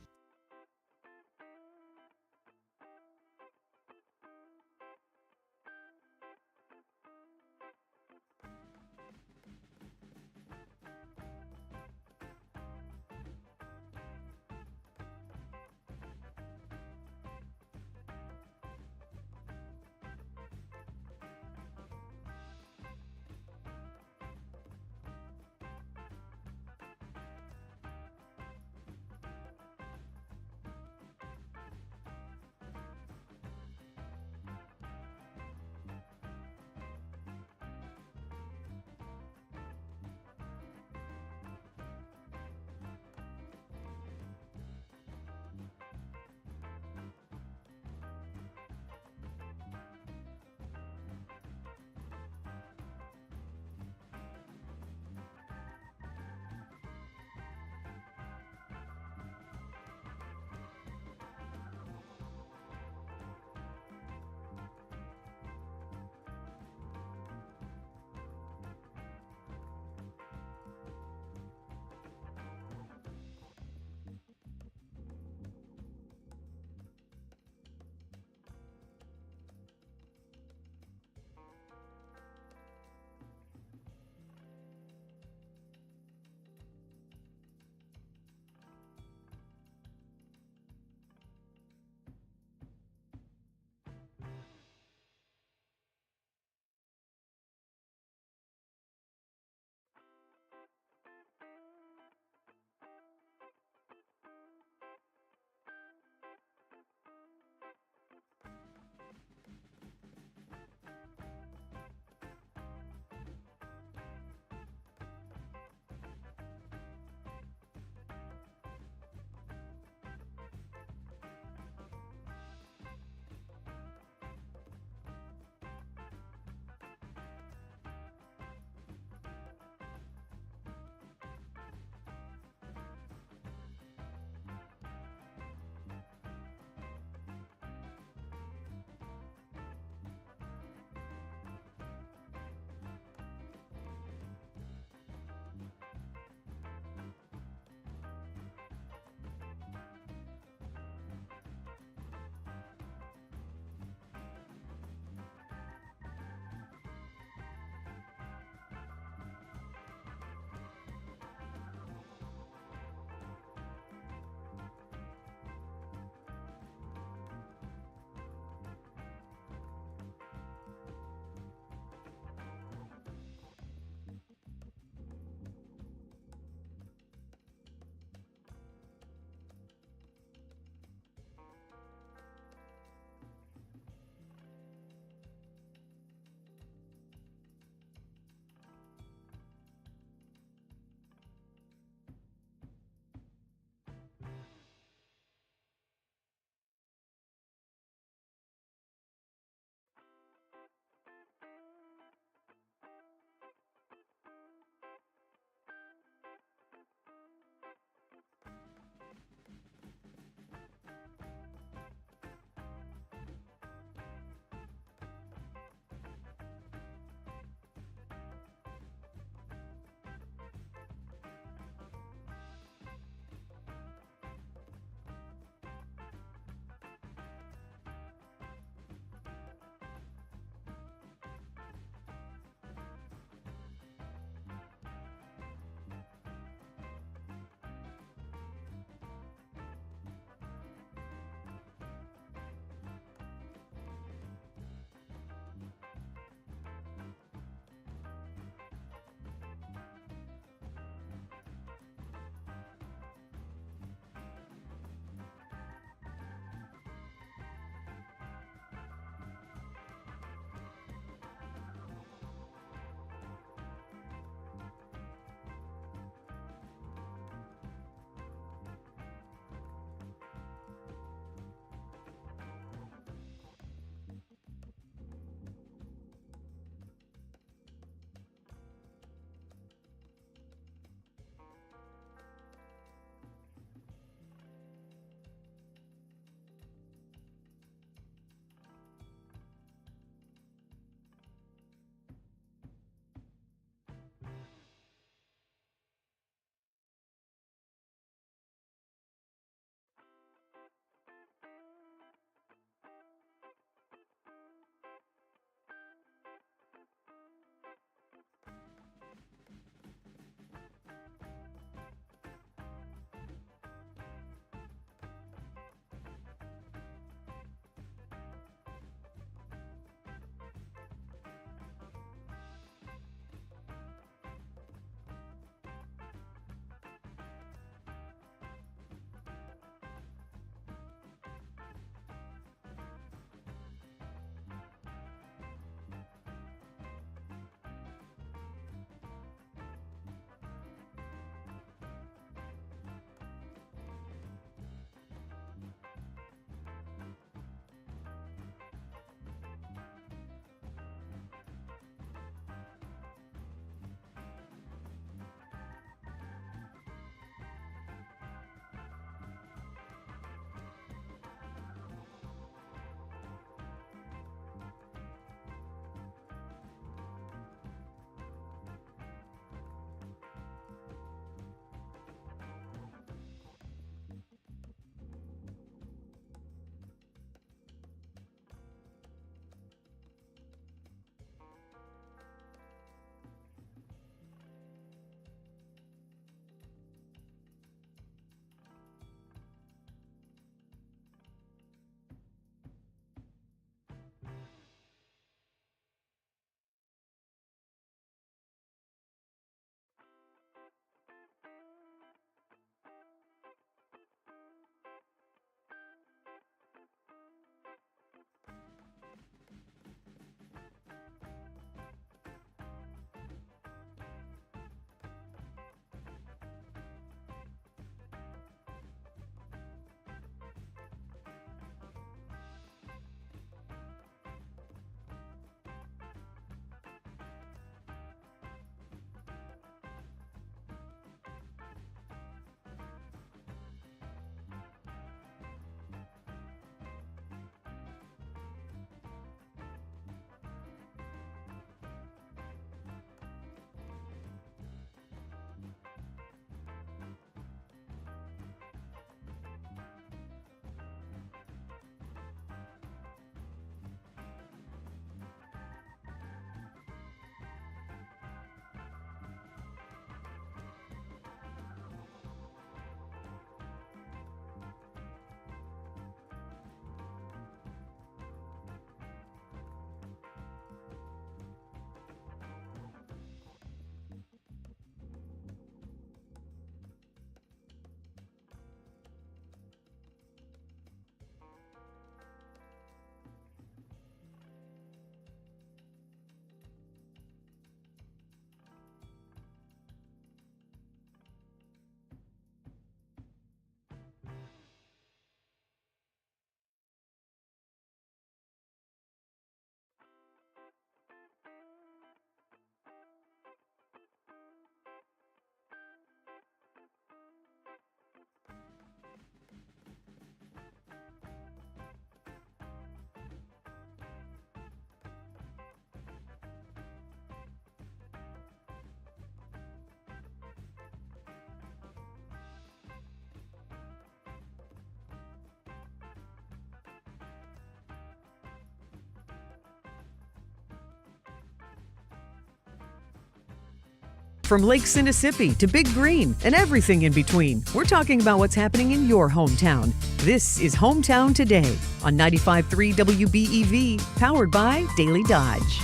From Lake Mississippi to Big Green and everything in between, we're talking about what's happening in your hometown. This is Hometown Today on 95.3 WBEV, powered by Daily Dodge.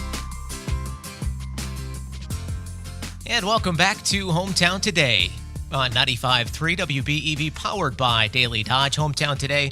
And welcome back to Hometown Today on 95.3 WBEV, powered by Daily Dodge. Hometown Today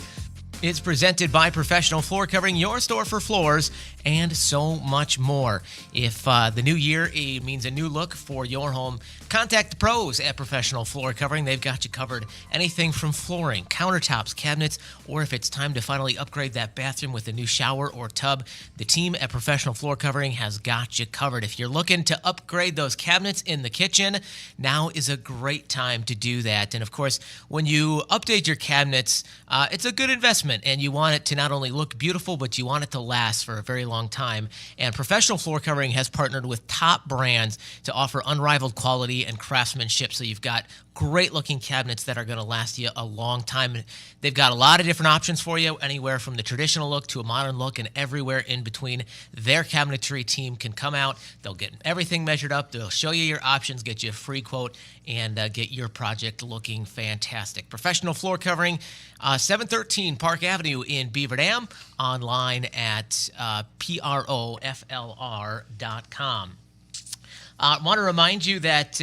is presented by Professional Floor Covering, your store for floors, and so much more. If the new year means a new look for your home, contact the pros at Professional Floor Covering. They've got you covered. Anything from flooring, countertops, cabinets, or if it's time to finally upgrade that bathroom with a new shower or tub, the team at Professional Floor Covering has got you covered. If you're looking to upgrade those cabinets in the kitchen, now is a great time to do that. And of course, when you update your cabinets, it's a good investment, and you want it to not only look beautiful, but you want it to last for a very long time. And Professional Floor Covering has partnered with top brands to offer unrivaled quality and craftsmanship. So you've got great looking cabinets that are going to last you a long time. They've got a lot of different options for you, anywhere from the traditional look to a modern look and everywhere in between. Their cabinetry team can come out. They'll get everything measured up. They'll show you your options, get you a free quote, and get your project looking fantastic. Professional Floor Covering, 713 Park Avenue in Beaver Dam, online at proflr.com. I want to remind you that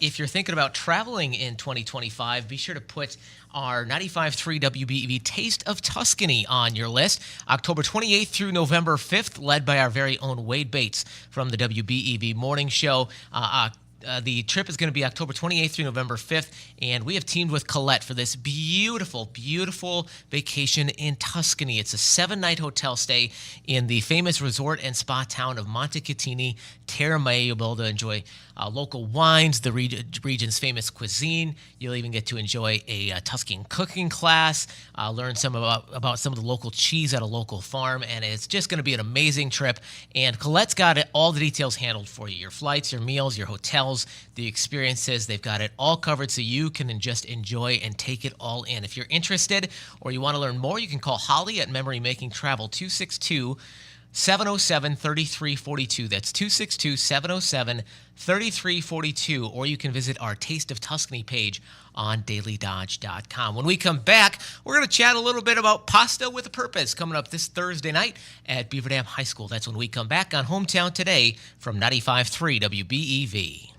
if you're thinking about traveling in 2025, be sure to put our 95.3 WBEV Taste of Tuscany on your list. October 28th through November 5th, led by our very own Wade Bates from the WBEV Morning Show. The trip is going to be October 28th through November 5th, and we have teamed with Colette for this beautiful, beautiful vacation in Tuscany. It's a 7-night hotel stay in the famous resort and spa town of Montecatini Terme. You'll be able to enjoy local wines, the region's famous cuisine. You'll even get to enjoy a Tuscan cooking class, learn some about some of the local cheese at a local farm, and it's just going to be an amazing trip. And Colette's got all the details handled for you: your flights, your meals, your hotels, the experiences. They've got it all covered so you can just enjoy and take it all in. If you're interested or you want to learn more, you can call Holly at Memory Making Travel, 262-707-3342. That's 262-707-3342. Or you can visit our Taste of Tuscany page on DailyDodge.com. When we come back, we're going to chat a little bit about Pasta with a Purpose coming up this Thursday night at Beaver Dam High School. That's when we come back on Hometown Today from 95.3 WBEV.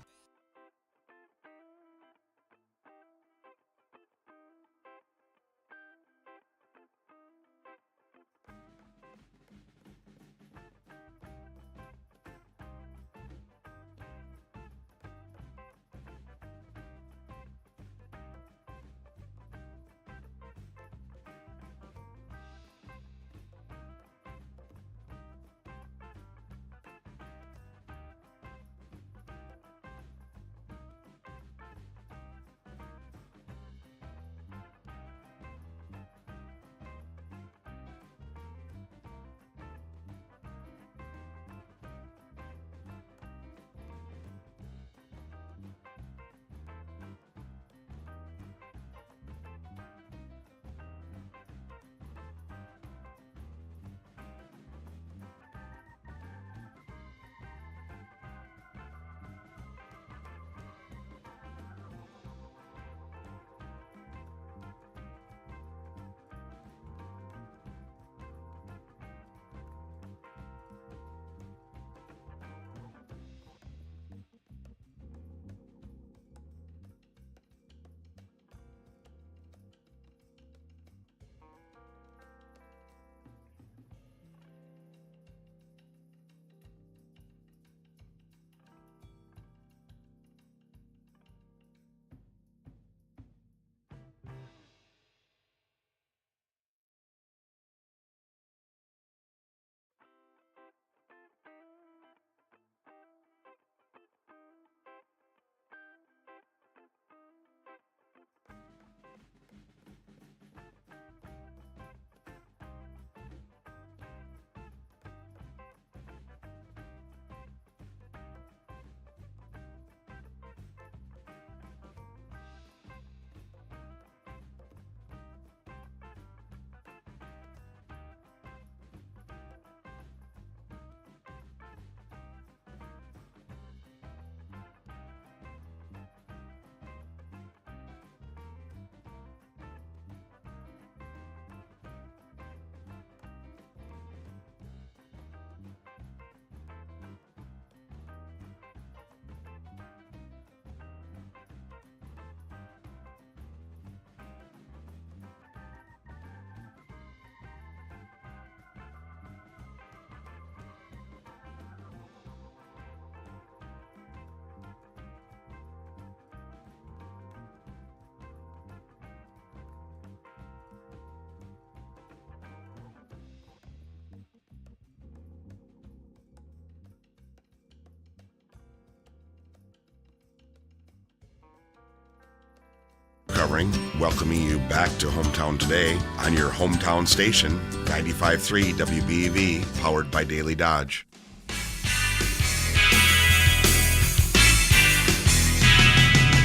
Covering, welcoming you back to Hometown Today on your hometown station, 95.3 WBEV, powered by Daily Dodge.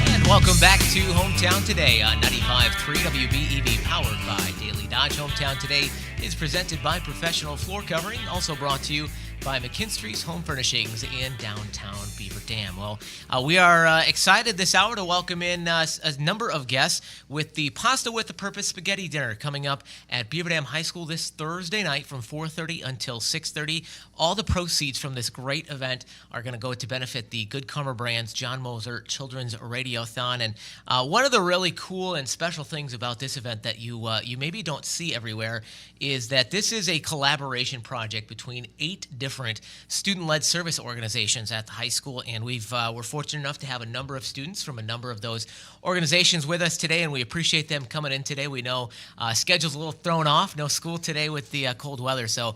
And welcome back to Hometown Today on 95.3 WBEV, powered by Daily Dodge. Hometown Today is presented by Professional Floor Covering, also brought to you by McKinstry's Home Furnishings in downtown Beaver Dam. Well, we are excited this hour to welcome in a number of guests with the Pasta with a Purpose Spaghetti Dinner coming up at Beaver Dam High School this Thursday night from 4:30 until 6:30. All the proceeds from this great event are going to go to benefit the Good Karma Brands John Moser Children's Radiothon. And one of the really cool and special things about this event that you maybe don't see everywhere is that this is a collaboration project between 8 different student-led service organizations at the high school, and we're fortunate enough to have a number of students from a number of those organizations with us today, and we appreciate them coming in today. We know schedule's a little thrown off, no school today with the cold weather, so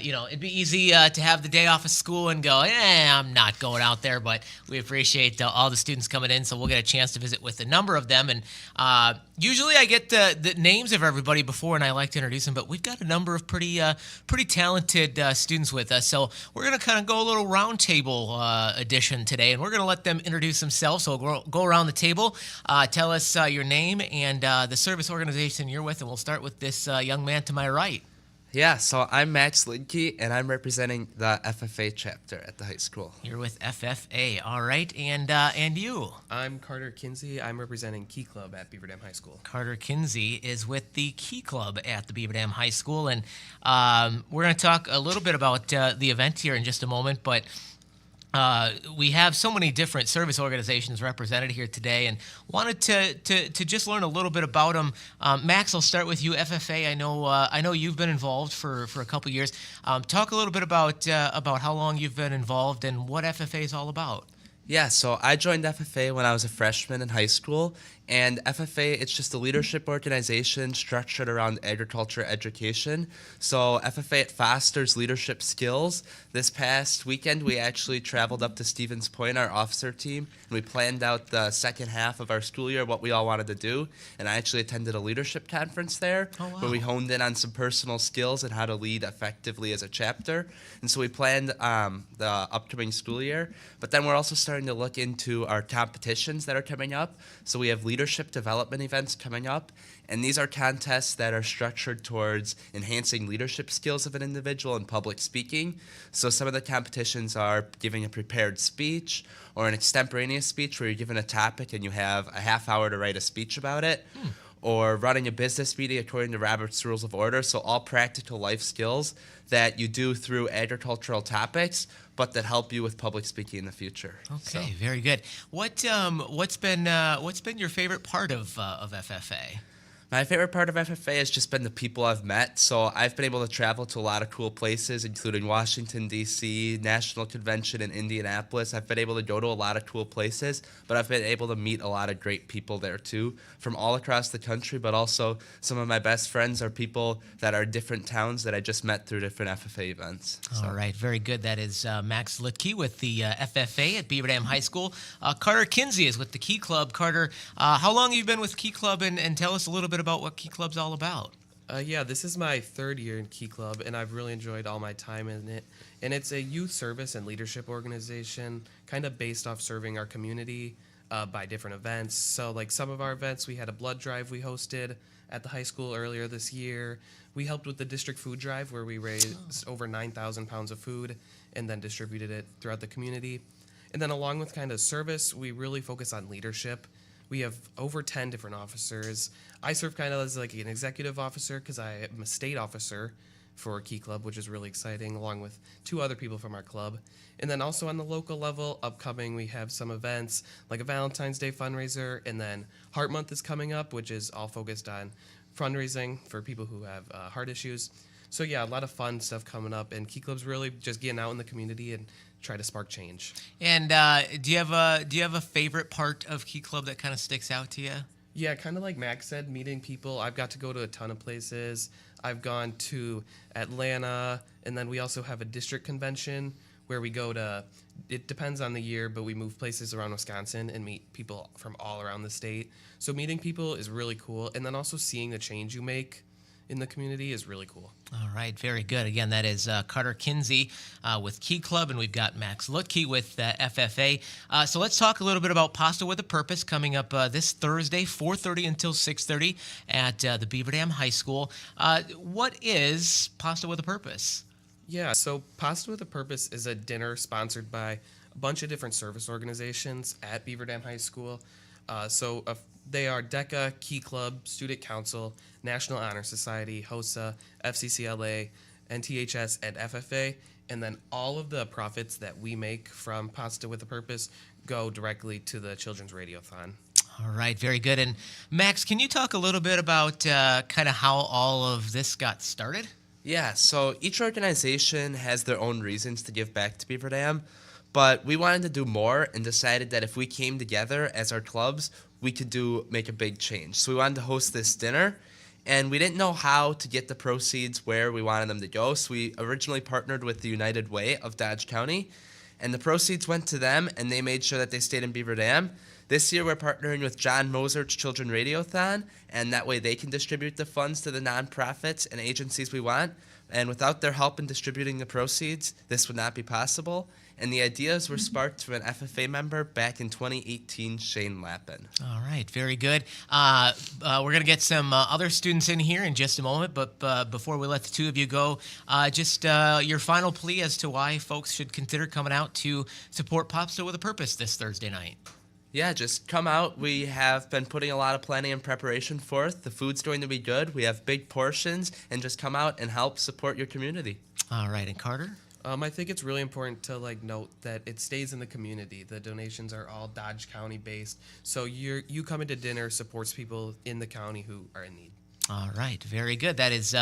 it'd be easy to have the day off of school and go, I'm not going out there, but we appreciate all the students coming in, so we'll get a chance to visit with a number of them. And usually I get the names of everybody before, and I like to introduce them, but we've got a number of pretty talented students with us. So we're going to kind of go a little roundtable edition today, and we're going to let them introduce themselves. So we'll go around the table, tell us your name and the service organization you're with, and we'll start with this young man to my right. Yeah, so I'm Max Lidke, and I'm representing the FFA chapter at the high school. You're with FFA, all right, and you? I'm Carter Kinsey. I'm representing Key Club at Beaver Dam High School. Carter Kinsey is with the Key Club at the Beaver Dam High School, and we're going to talk a little bit about the event here in just a moment, but we have so many different service organizations represented here today, and wanted to just learn a little bit about them. Max, I'll start with you. FFA, I know you've been involved for a couple years. Talk a little bit about how long you've been involved and what FFA is all about. Yeah, so I joined FFA when I was a freshman in high school, and FFA, it's just a leadership organization structured around agriculture education. So FFA, it fosters leadership skills. This past weekend, we actually traveled up to Stevens Point, our officer team, and we planned out the second half of our school year, what we all wanted to do. And I actually attended a leadership conference there, where we honed in on some personal skills and how to lead effectively as a chapter. And so we planned the upcoming school year. But then we're also starting to look into our competitions that are coming up. So we have leadership development events coming up, and these are contests that are structured towards enhancing leadership skills of an individual in public speaking. So some of the competitions are giving a prepared speech or an extemporaneous speech where you're given a topic and you have a half hour to write a speech about it. Or running a business meeting according to Robert's Rules of Order. So all practical life skills that you do through agricultural topics, but that help you with public speaking in the future. Okay, very good. What's been your favorite part of FFA? My favorite part of FFA has just been the people I've met. So I've been able to travel to a lot of cool places, including Washington, D.C., National Convention in Indianapolis. I've been able to go to a lot of cool places, but I've been able to meet a lot of great people there too, from all across the country, but also some of my best friends are people that are in different towns that I just met through different FFA events. All right, very good. That is Max Litke with the FFA at Beaver Dam High School. Carter Kinsey is with the Key Club. Carter, how long have you been with Key Club, and tell us a little bit about what Key Club's all about. Yeah, this is my third year in Key Club, and I've really enjoyed all my time in it. And it's a youth service and leadership organization, kind of based off serving our community by different events. So, like some of our events, we had a blood drive we hosted at the high school earlier this year. We helped with the district food drive, where we raised over 9,000 pounds of food and then distributed it throughout the community. And then along with kind of service, we really focus on leadership. We have over 10 different officers. I serve kind of as like an executive officer because I am a state officer for Key Club, which is really exciting, along with 2 other people from our club. And then also on the local level, upcoming, we have some events like a Valentine's Day fundraiser, and then Heart Month is coming up, which is all focused on fundraising for people who have heart issues. So yeah, a lot of fun stuff coming up, and Key Club's really just getting out in the community and try to spark change. And do you have a favorite part of Key Club that kind of sticks out to you? Yeah, kind of like Max said, meeting people. I've got to go to a ton of places. I've gone to Atlanta, and then we also have a district convention where we go to, it depends on the year, but we move places around Wisconsin and meet people from all around the state. So meeting people is really cool. And then also seeing the change you make in the community is really cool. All right, very good. Again, that is Carter Kinsey with Key Club, and we've got Max Lutke with FFA. So let's talk a little bit about Pasta with a Purpose coming up this Thursday, 4:30 until 6:30 at the Beaver Dam High School. What is Pasta with a Purpose? Yeah, so Pasta with a Purpose is a dinner sponsored by a bunch of different service organizations at Beaver Dam High School. They are DECA, Key Club, Student Council, National Honor Society, HOSA, FCCLA, NTHS, and FFA. And then all of the profits that we make from Pasta with a Purpose go directly to the Children's Radiothon. All right, very good. And Max, can you talk a little bit about kind of how all of this got started? Yeah, so each organization has their own reasons to give back to Beaver Dam, but we wanted to do more and decided that if we came together as our clubs, we could make a big change. So we wanted to host this dinner, and we didn't know how to get the proceeds where we wanted them to go. So we originally partnered with the United Way of Dodge County, and the proceeds went to them, and they made sure that they stayed in Beaver Dam. This year we're partnering with John Mosert's Children Radiothon, and that way they can distribute the funds to the nonprofits and agencies we want. And without their help in distributing the proceeds, this would not be possible. And the ideas were sparked from an FFA member back in 2018, Shane Lappin. All right, very good. We're going to get some other students in here in just a moment, but before we let the two of you go, just your final plea as to why folks should consider coming out to support Pasta with a Purpose this Thursday night. Yeah, just come out. We have been putting a lot of planning and preparation forth. The food's going to be good. We have big portions, and just come out and help support your community. All right, and Carter? I think it's really important to note that it stays in the community. The donations are all Dodge County based, so you coming to dinner supports people in the county who are in need. All right, very good. That is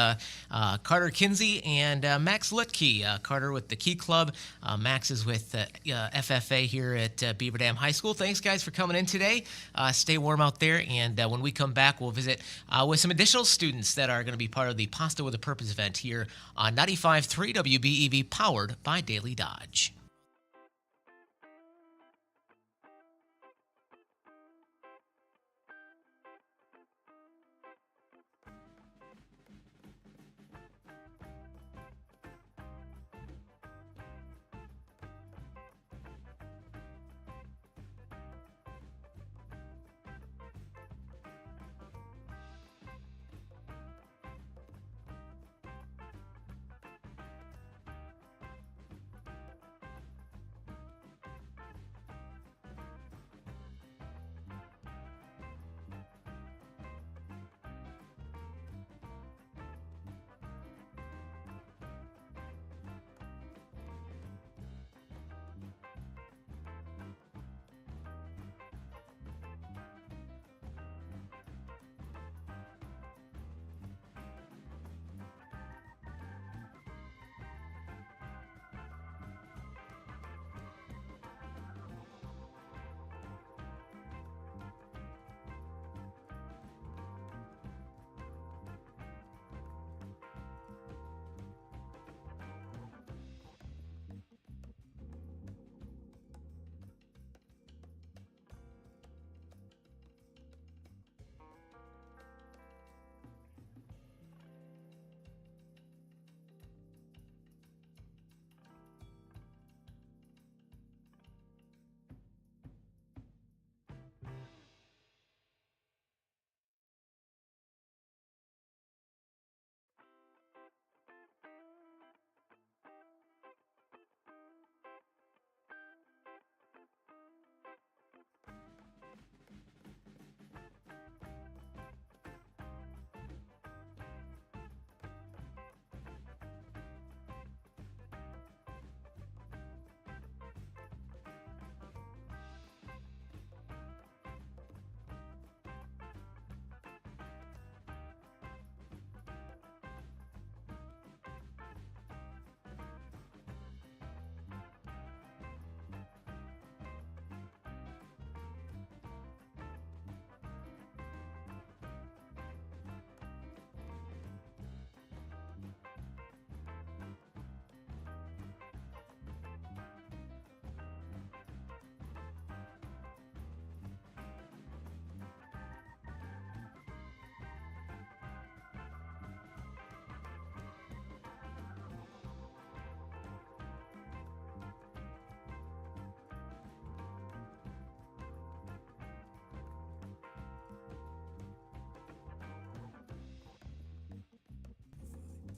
Carter Kinsey and Max Lutke. Carter with the Key Club. Max is with FFA here at Beaver Dam High School. Thanks, guys, for coming in today. Stay warm out there, and when we come back, we'll visit with some additional students that are going to be part of the Pasta with a Purpose event here on 95.3 WBEV, powered by Daily Dodge.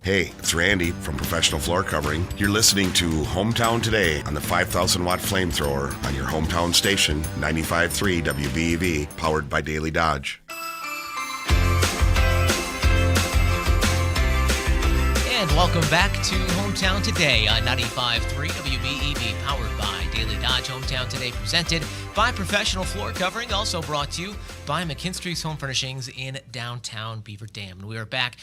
Hey, it's Randy from Professional Floor Covering. You're listening to Hometown Today on the 5,000 watt flamethrower on your hometown station, 95.3 WBEV, powered by Daily Dodge. And welcome back to Hometown Today on 95.3 WBEV, powered by Daily Dodge. Hometown Today presented by Professional Floor Covering, also brought to you by McKinstry's Home Furnishings in downtown Beaver Dam. And we are back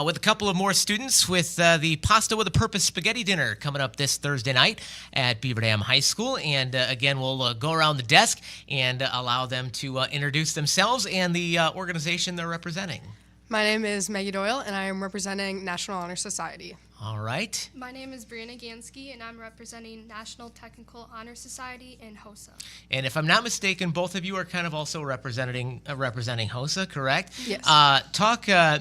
with a couple of more students with the Pasta with a Purpose Spaghetti Dinner coming up this Thursday night at Beaver Dam High School. And again, we'll go around the desk and allow them to introduce themselves and the organization they're representing. My name is Maggie Doyle, and I am representing National Honor Society. All right. My name is Brianna Gansky, and I'm representing National Technical Honor Society in HOSA. And if I'm not mistaken, both of you are kind of also representing HOSA, correct? Yes.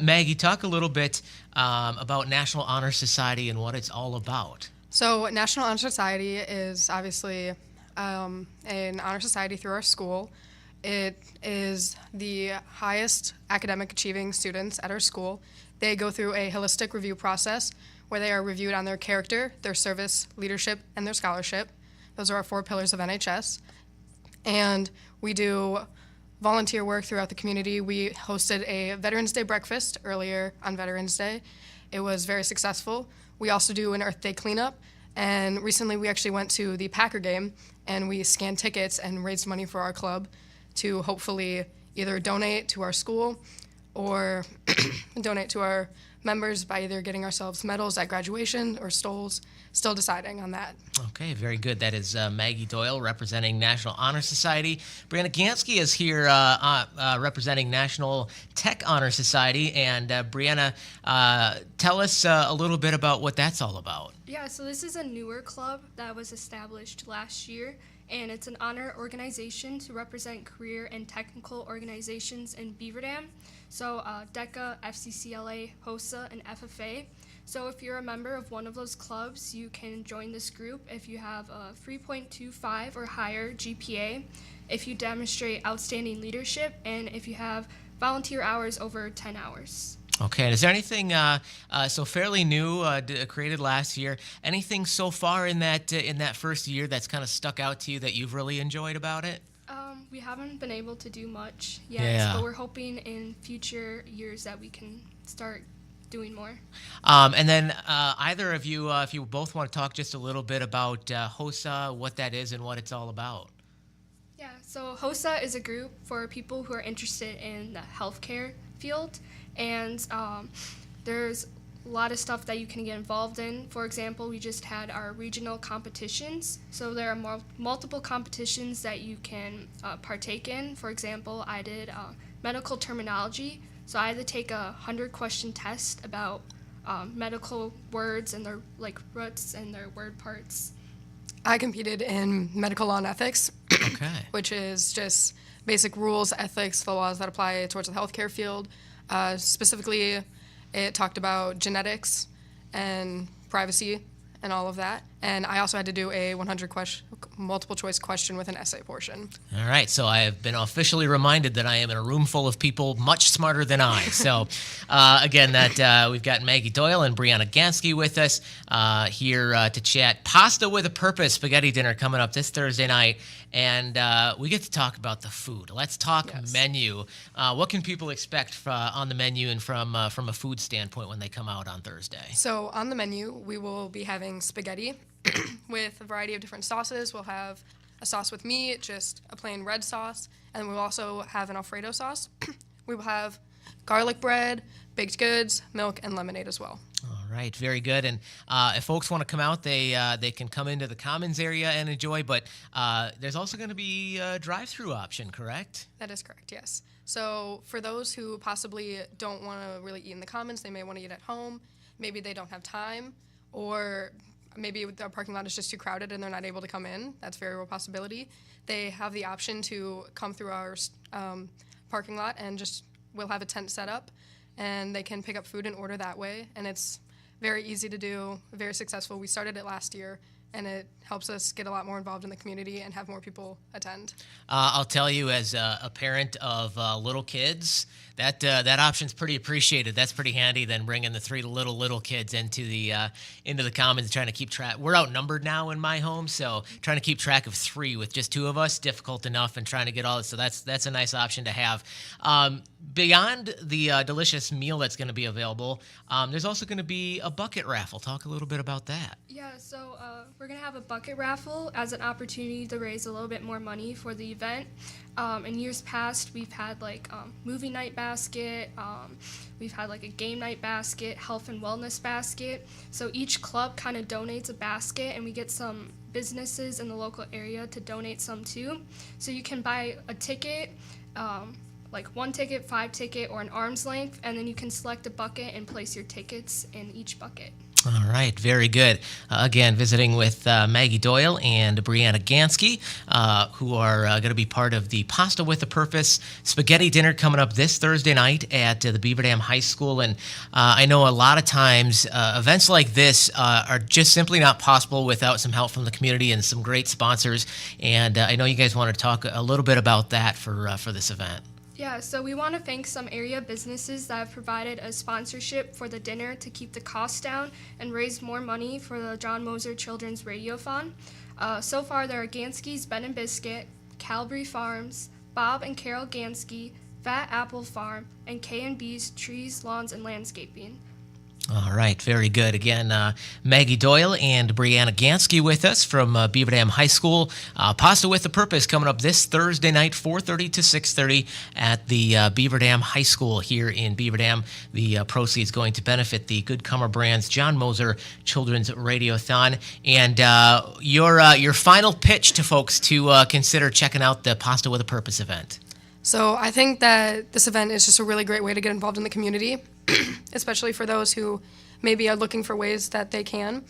Maggie, talk a little bit about National Honor Society and what it's all about. So National Honor Society is obviously an honor society through our school. It is the highest academic achieving students at our school. They go through a holistic review process where they are reviewed on their character, their service, leadership, and their scholarship. Those are our 4 pillars of NHS. And we do volunteer work throughout the community. We hosted a Veterans Day breakfast earlier on Veterans Day. It was very successful. We also do an Earth Day cleanup. And recently we actually went to the Packer game and we scanned tickets and raised money for our club to hopefully either donate to our school or donate to our members by either getting ourselves medals at graduation or stoles. Still deciding on that. Okay, very good. That is Maggie Doyle representing National Honor Society. Brianna Gansky is here representing National Tech Honor Society. And Brianna, tell us a little bit about what that's all about. Yeah, so this is a newer club that was established last year, and it's an honor organization to represent career and technical organizations in Beaver Dam. So DECA, FCCLA, HOSA, and FFA. So if you're a member of one of those clubs, you can join this group if you have a 3.25 or higher GPA, if you demonstrate outstanding leadership, and if you have volunteer hours over 10 hours. Okay, and is there anything so fairly new, created last year? Anything so far in that first year that's kind of stuck out to you that you've really enjoyed about it? We haven't been able to do much yet, but we're hoping in future years that we can start doing more. And then either of you, if you both want to talk just a little bit about HOSA, what that is and what it's all about. Yeah, so HOSA is a group for people who are interested in the healthcare field, and there's a lot of stuff that you can get involved in. For example, we just had our regional competitions, so there are multiple competitions that you can partake in. For example, I did medical terminology, so I had to take a 100-question test about medical words and their roots and their word parts. I competed in medical law and ethics, Okay. which is just basic rules, ethics, the laws that apply towards the healthcare field. Specifically, it talked about genetics and privacy and all of that. And I also had to do a 100 multiple choice question with an essay portion. All right, so I have been officially reminded that I am in a room full of people much smarter than I. So, again, we've got Maggie Doyle and Brianna Gansky with us here to chat. Pasta with a Purpose Spaghetti Dinner coming up this Thursday night, and we get to talk about the food. Let's talk menu. What can people expect on the menu and from a food standpoint when they come out on Thursday? So on the menu, we will be having spaghetti with a variety of different sauces. We'll have a sauce with meat, just a plain red sauce, and we'll also have an Alfredo sauce. We will have garlic bread, baked goods, milk, and lemonade as well. All right, very good. And if folks want to come out, they can come into the Commons area and enjoy, but there's also going to be a drive-through option, correct? That is correct, yes. So for those who possibly don't want to really eat in the Commons, they may want to eat at home, maybe they don't have time, or maybe the parking lot is just too crowded and they're not able to come in. That's a very real possibility. They have the option to come through our parking lot and we'll have a tent set up and they can pick up food and order that way. And it's very easy to do, very successful. We started it last year and it helps us get a lot more involved in the community and have more people attend. I'll tell you, as a parent of little kids, that option's pretty appreciated. That's pretty handy than bringing the three little kids into the commons, trying to keep track. We're outnumbered now in my home, so trying to keep track of three with just two of us, difficult enough, and trying to get all this. So that's a nice option to have. Beyond the delicious meal that's going to be available, there's also going to be a bucket raffle. Talk a little bit about that. Yeah, so we're going to have a bucket raffle as an opportunity to raise a little bit more money for the event. In years past, we've had like movie night basket, we've had like a game night basket, health and wellness basket. So each club kind of donates a basket, and we get some businesses in the local area to donate some too. So you can buy a ticket, like 1 ticket, 5 ticket, or an arm's length, and then you can select a bucket and place your tickets in each bucket. All right, very good. Again, visiting with Maggie Doyle and Brianna Gansky, who are going to be part of the Pasta with a Purpose spaghetti dinner coming up this Thursday night at the Beaver Dam High School. And I know a lot of times events like this are just simply not possible without some help from the community and some great sponsors. And I know you guys want to talk a little bit about that for this event. Yeah, so we want to thank some area businesses that have provided a sponsorship for the dinner to keep the costs down and raise more money for the John Moser Children's Radiothon. So far, there are Gansky's Bed and Biscuit, Calvary Farms, Bob and Carol Gansky, Fat Apple Farm, and K&B's Trees, Lawns, and Landscaping. All right, very good. Again, Maggie Doyle and Brianna Gansky with us from Beaver Dam High School. Pasta with a Purpose coming up this Thursday night, 4:30 to 6:30 at the Beaver Dam High School here in Beaver Dam. The proceeds going to benefit the Good Comer Brands John Moser Children's Radiothon. And your final pitch to folks to consider checking out the Pasta with a Purpose event. So I think that this event is just a really great way to get involved in the community, especially for those who maybe are looking for ways that they can.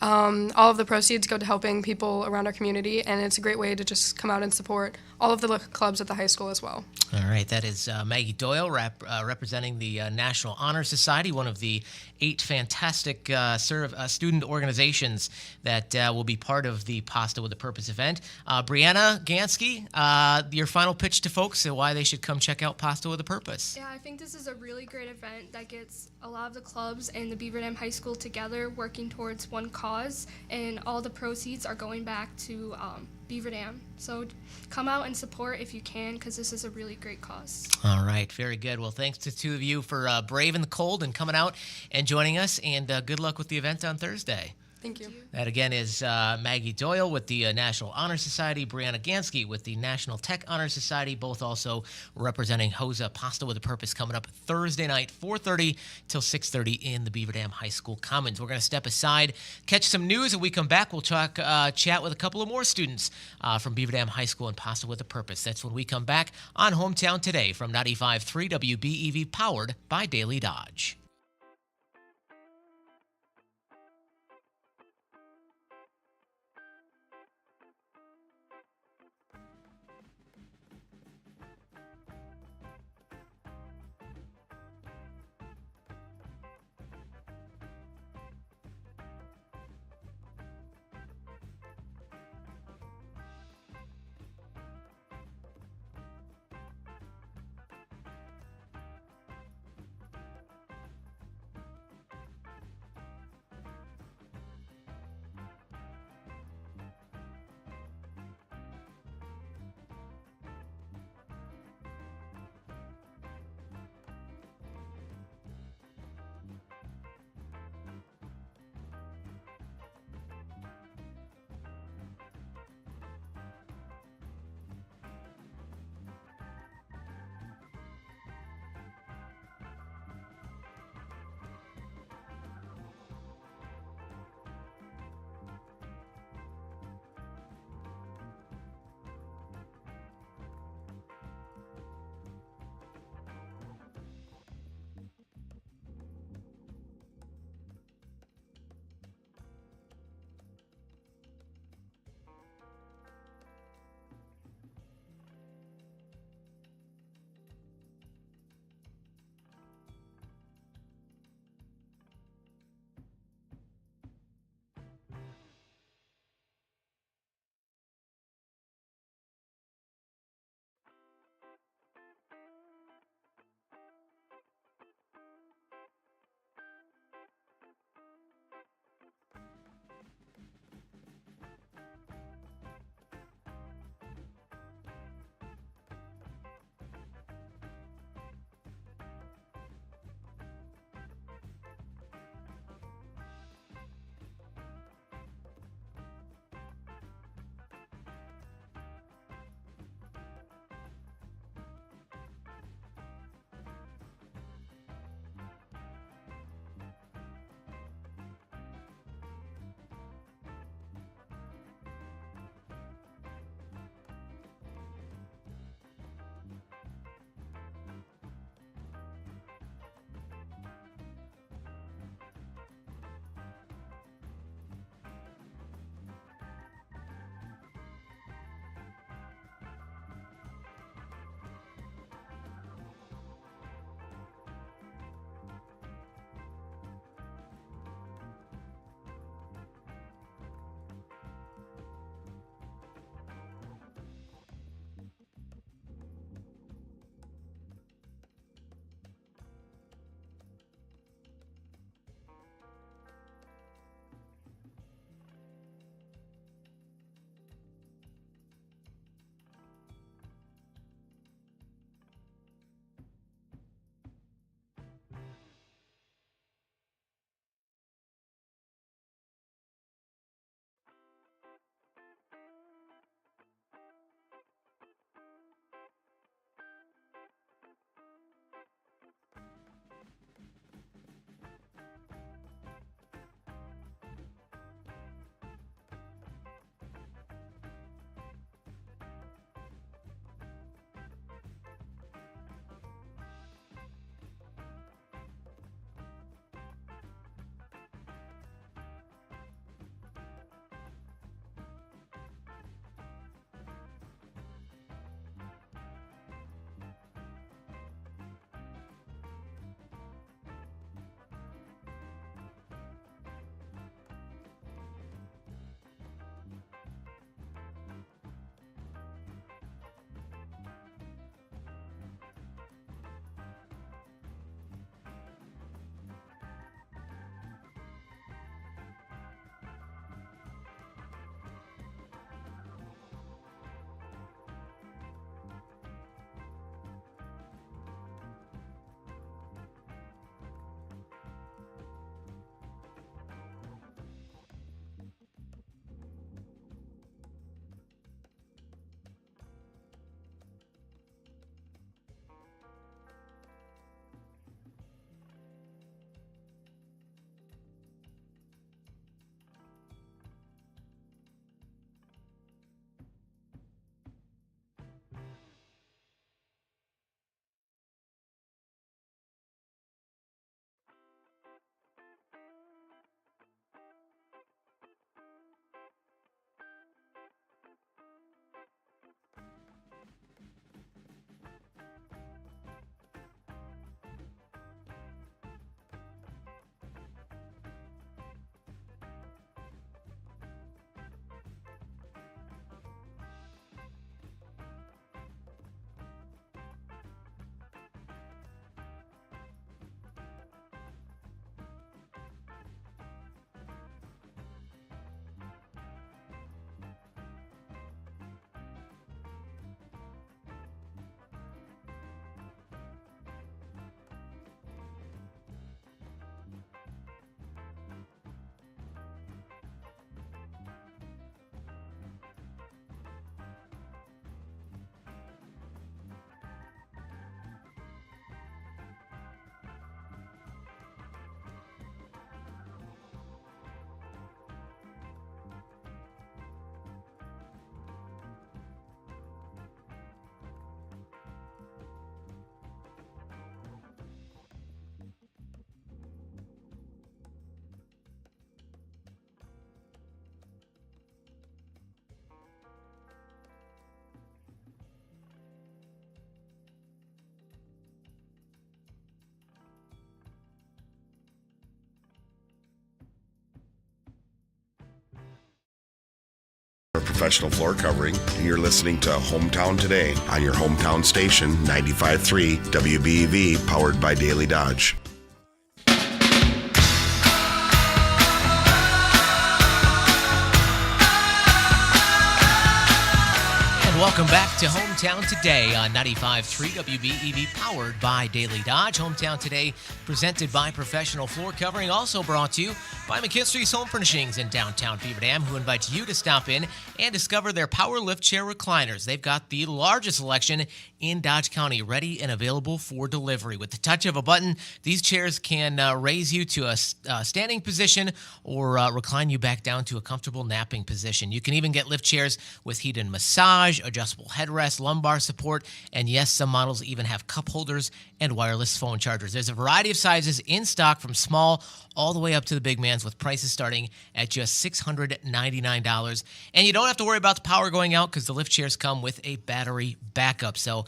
All of the proceeds go to helping people around our community, and it's a great way to just come out and support all of the local clubs at the high school as well. All right, that is Maggie Doyle representing the National Honor Society, one of the 8 fantastic student organizations that will be part of the Pasta with a Purpose event. Brianna Gansky, your final pitch to folks and why they should come check out Pasta with a Purpose. Yeah, I think this is a really great event that gets a lot of the clubs and the Beaver Dam High School together working towards one cause, and all the proceeds are going back to Beaver Dam. So come out and support if you can, because this is a really great cause. All right, very good. Well, thanks to two of you for braving the cold and coming out and joining us, and good luck with the event on Thursday. Thank you. That, again, is Maggie Doyle with the National Honor Society, Brianna Gansky with the National Tech Honor Society, both also representing HOSA Pasta with a Purpose coming up Thursday night, 4:30 till 6:30 in the Beaver Dam High School Commons. We're going to step aside, catch some news, and we come back, we'll talk, chat with a couple of more students from Beaver Dam High School and Pasta with a Purpose. That's when we come back on Hometown Today from 95.3 WBEV, powered by Daily Dodge. Professional floor covering, and you're listening to Hometown Today on your hometown station, 95.3 WBEV, powered by Daily Dodge. Welcome back to Hometown Today on 95.3 WBEV, powered by Daily Dodge. Hometown Today, presented by Professional Floor Covering, also brought to you by McKinstry's Home Furnishings in downtown Beaver Dam, who invites you to stop in and discover their power lift chair recliners. They've got the largest selection in Dodge County, ready and available for delivery. With the touch of a button, these chairs can raise you to a standing position or recline you back down to a comfortable napping position. You can even get lift chairs with heated massage, adjustable headrest, lumbar support, and yes, some models even have cup holders and wireless phone chargers. There's a variety of sizes in stock, from small all the way up to the big mans, with prices starting at just $699. And you don't have to worry about the power going out because the lift chairs come with a battery backup. So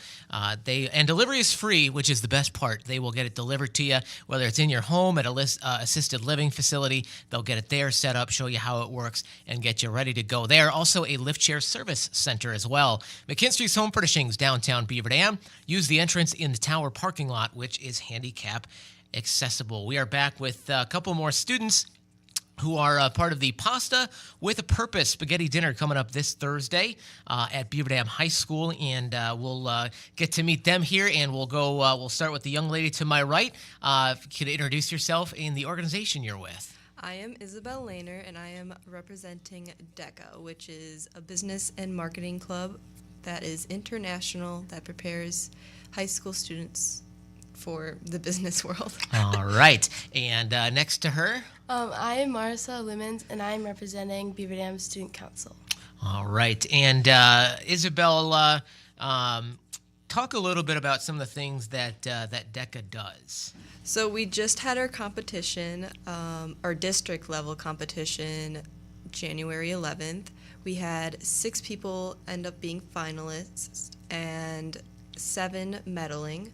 delivery is free, which is the best part. They will get it delivered to you, whether it's in your home at a assisted living facility. They'll get it there set up, show you how it works, and get you ready to go. They are also a lift chair service center as well. McKinstry's Home Furnishings, downtown Beaver Dam. Use the entrance in the tower parking lot, which is handicap accessible. We are back with a couple more students who are part of the Pasta with a Purpose spaghetti dinner coming up this Thursday at Beaver Dam High School, and we'll get to meet them here. And we'll start with the young lady to my right. If you could introduce yourself and the organization you're with. I am Isabel Lehner, and I am representing DECA, which is a business and marketing club that is international, that prepares high school students for the business world. All right. And next to her? I am Marissa Lemons, and I am representing Beaver Dam Student Council. All right. And Isabel, talk a little bit about some of the things that DECA does. So we just had our competition, our district level competition, January 11th. We had 6 people end up being finalists and 7 medaling.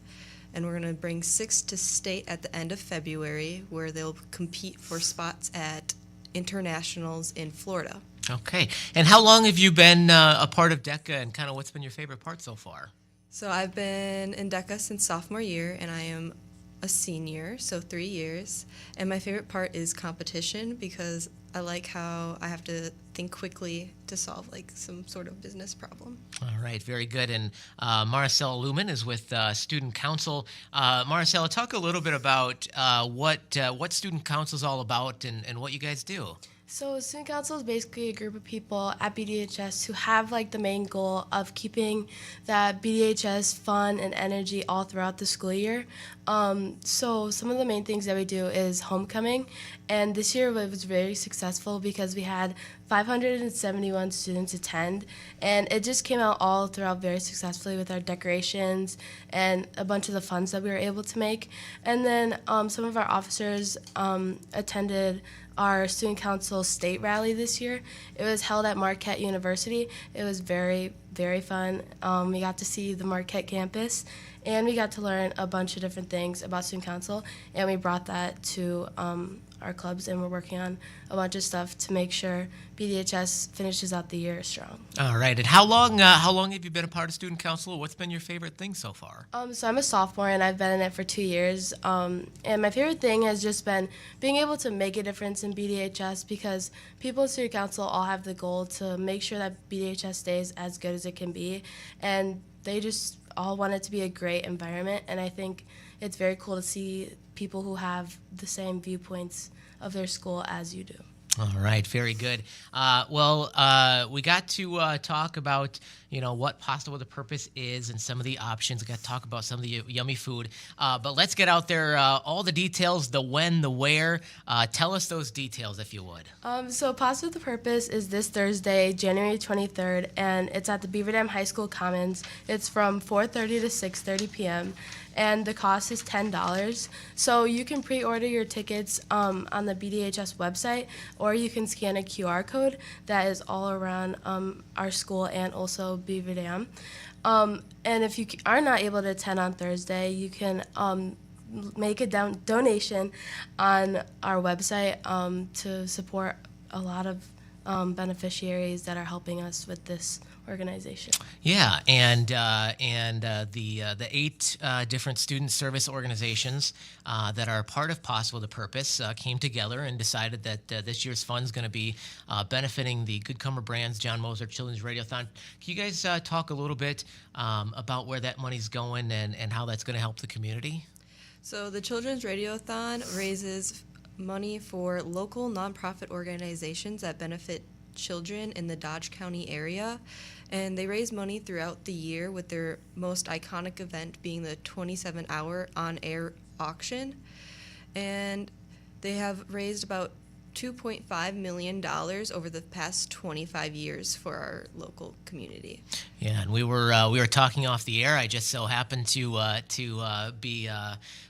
And we're going to bring 6 to state at the end of February, where they'll compete for spots at internationals in Florida. Okay. And how long have you been a part of DECA, and kind of what's been your favorite part so far? So I've been in DECA since sophomore year, and I am a senior, so 3 years. And my favorite part is competition, because I like how I have to think quickly to solve some sort of business problem. All right, very good. And Maricela Lumen is with Student Council. Maricela, talk a little bit about what Student Council is all about and what you guys do. So Student Council is basically a group of people at BDHS who have the main goal of keeping that BDHS fun and energy all throughout the school year. So some of the main things that we do is homecoming, and this year it was very successful because we had 571 students attend, and it just came out all throughout very successfully with our decorations and a bunch of the funds that we were able to make. And then some of our officers attended our Student Council state rally this year. It was held at Marquette University. It was very, very fun. We got to see the Marquette campus, and we got to learn a bunch of different things about Student Council, and we brought that to our clubs, and we're working on a bunch of stuff to make sure BDHS finishes out the year strong. All right. And how long have you been a part of Student Council? What's been your favorite thing so far? So I'm a sophomore, and I've been in it for 2 years. And my favorite thing has just been being able to make a difference in BDHS, because people in Student Council all have the goal to make sure that BDHS stays as good as it can be. And they just all want it to be a great environment. And I think it's very cool to see people who have the same viewpoints of their school as you do. All right, very good. We got to talk about, what Pasta with a Purpose is and some of the options. We got to talk about some of the yummy food. But let's get out there, all the details, the when, the where. Tell us those details, if you would. So Pasta with a Purpose is this Thursday, January 23rd, and it's at the Beaver Dam High School Commons. It's from 4:30 to 6:30 p.m., and the cost is $10. So you can pre-order your tickets on the BDHS website, or you can scan a QR code that is all around our school and also Beaver Dam. And if you are not able to attend on Thursday, you can make a donation on our website to support a lot of beneficiaries that are helping us with this organization. Yeah, and the 8 different student service organizations that are part of Possible the Purpose came together and decided that this year's fund is going to be benefiting the Good Comer Brands John Moser Children's Radiothon. Can you guys talk a little bit about where that money's going and how that's going to help the community? So the Children's Radiothon raises money for local nonprofit organizations that benefit children in the Dodge County area, and they raise money throughout the year, with their most iconic event being the 27-hour on-air auction. And they have raised about $2.5 million over the past 25 years for our local community. Yeah, and we were talking off the air. I just so happened to be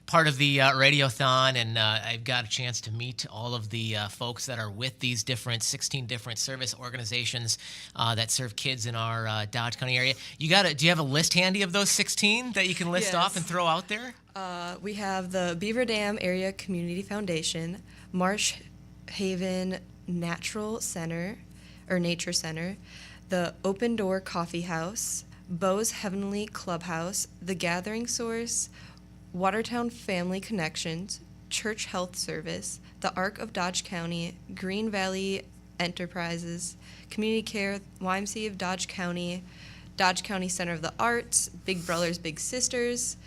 part of the radiothon, and I've got a chance to meet all of the folks that are with these 16 different service organizations that serve kids in our Dodge County area. Do you have a list handy of those 16 that you can list off and throw out there? We have the Beaver Dam Area Community Foundation, Marsh Haven Nature Center, the Open Door Coffee House, Bo's Heavenly Clubhouse, The Gathering Source, Watertown Family Connections, Church Health Service, the ARC of Dodge County, Green Valley Enterprises, Community Care, YMCA of Dodge County Center of the Arts, Big Brothers Big Sisters,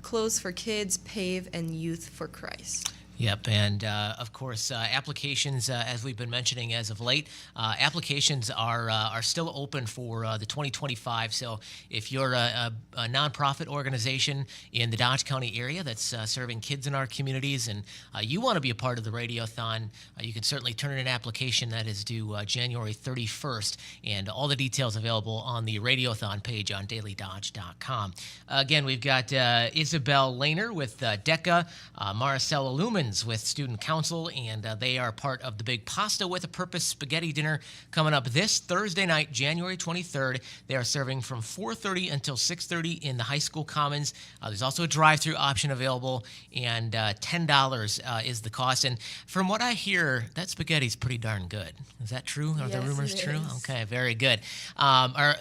Clothes for Kids, PAVE, and Youth for Christ. Yep, and of course, applications, as we've been mentioning as of late, applications are still open for the 2025. So if you're a nonprofit organization in the Dodge County area that's serving kids in our communities, and you want to be a part of the Radiothon, you can certainly turn in an application that is due January 31st, and all the details available on the Radiothon page on DailyDodge.com. Again, we've got Isabel Lehner with DECA, Maricela Lumen with Student Council, and they are part of the big Pasta with a Purpose spaghetti dinner coming up this Thursday night, January 23rd. They are serving from 4:30 until 6:30 in the high school commons. There's also a drive-through option available, and $10 is the cost. And from what I hear, that spaghetti's pretty darn good. Is that true? Are the rumors true? Okay, very good. I'll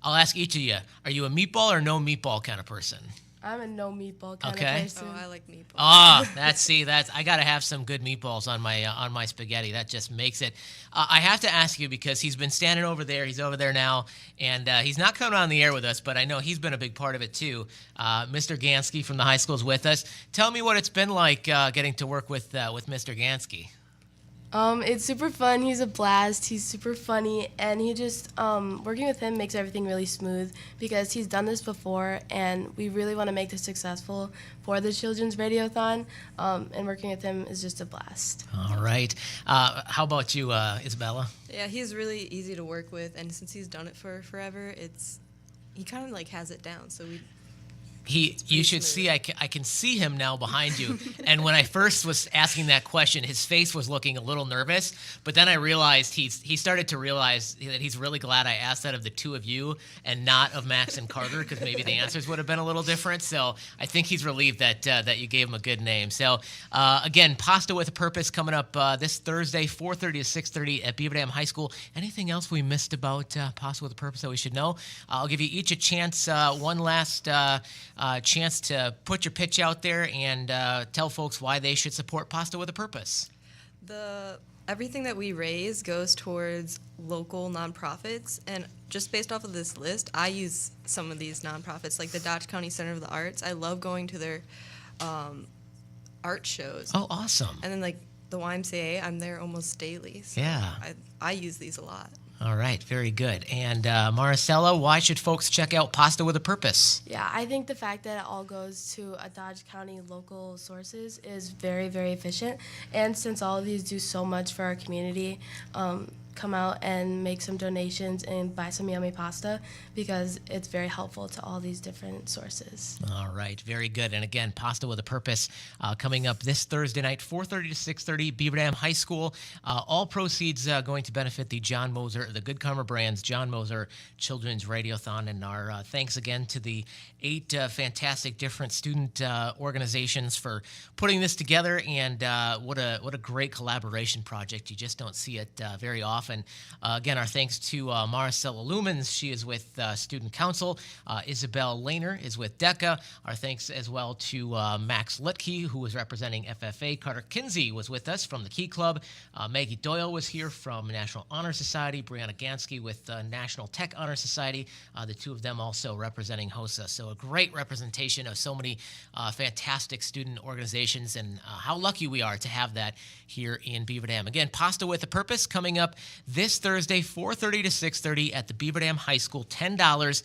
ask each of you, are you a meatball or no meatball kind of person? I'm a no meatball kind of person. Oh, I like meatballs. I gotta have some good meatballs on my spaghetti. That just makes it. I have to ask you, because he's been standing over there. He's over there now, and he's not coming on the air with us, but I know he's been a big part of it too. Mr. Gansky from the high school is with us. Tell me what it's been like getting to work with Mr. Gansky. It's super fun. He's a blast. He's super funny, and he just working with him makes everything really smooth, because he's done this before, and we really want to make this successful for the Children's Radiothon, and working with him is just a blast. All right. How about you, Isabella? Yeah, he's really easy to work with, and since he's done it for forever, he kind of like has it down. So you should see, I can see him now behind you. And when I first was asking that question, his face was looking a little nervous. But then I realized he started to realize that he's really glad I asked that of the two of you and not of Max and Carter, because maybe the answers would have been a little different. So I think he's relieved that you gave him a good name. So again, Pasta with a Purpose coming up this Thursday, 4:30 to 6:30 at Beaver Dam High School. Anything else we missed about Pasta with a Purpose that we should know? I'll give you each a chance, one last chance to put your pitch out there and tell folks why they should support Pasta with a Purpose. Everything that we raise goes towards local nonprofits, and just based off of this list, I use some of these nonprofits, like the Dodge County Center of the Arts. I love going to their art shows. Oh, awesome. And then like the YMCA, I'm there almost daily. So yeah. I use these a lot. All right, very good. And Maricela, why should folks check out Pasta with a Purpose? Yeah, I think the fact that it all goes to a Dodge County local sources is very, very efficient. And since all of these do so much for our community, come out and make some donations and buy some yummy pasta because it's very helpful to all these different sources. All right, very good. And again, Pasta with a Purpose coming up this Thursday night, 4:30 to 6:30, Beaver Dam High School. All proceeds going to benefit the Good Karma Brands John Moser Children's Radiothon. And our thanks again to the 8 fantastic different student organizations for putting this together. And what a great collaboration project. You just don't see it very often. Again, our thanks to Maricela Lumens. She is with Student Council. Isabel Lehner is with DECA. Our thanks as well to Max Lutke, who was representing FFA. Carter Kinsey was with us from the Key Club. Maggie Doyle was here from National Honor Society. Brianna Gansky with National Tech Honor Society. The two of them also representing HOSA. So a great representation of so many fantastic student organizations, and how lucky we are to have that here in Beaver Dam. Again, Pasta with a Purpose coming up this Thursday, 4:30 to 6:30 at the Beaver Dam High School, $10.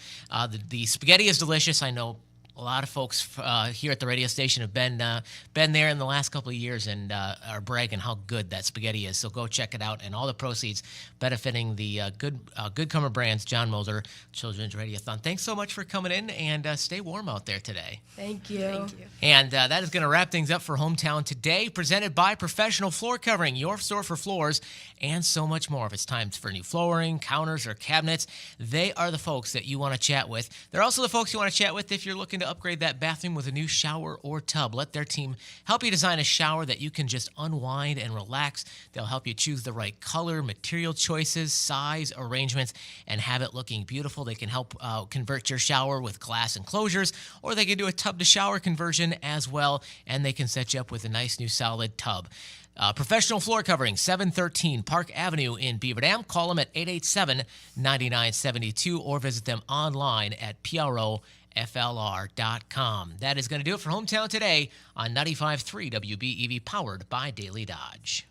The spaghetti is delicious. I know a lot of folks here at the radio station have been there in the last couple of years and are bragging how good that spaghetti is. So go check it out, and all the proceeds benefiting the Good Karma Brands John Moser Children's Radiothon. Thanks so much for coming in, and stay warm out there today. Thank you. Thank you. And that is going to wrap things up for Hometown Today, presented by Professional Floor Covering, your store for floors and so much more. If it's time for new flooring, counters, or cabinets, they are the folks that you want to chat with. They're also the folks you want to chat with if you're looking to upgrade that bathroom with a new shower or tub. Let their team help you design a shower that you can just unwind and relax. They'll help you choose the right color, material choices, size, arrangements, and have it looking beautiful. They can help convert your shower with glass enclosures, or they can do a tub-to-shower conversion as well, and they can set you up with a nice new solid tub. Professional Floor Covering, 713 Park Avenue in Beaver Dam. Call them at 887-9972 or visit them online at PROFLR.com. That is going to do it for Hometown Today on 95.3 WBEV, powered by Daily Dodge.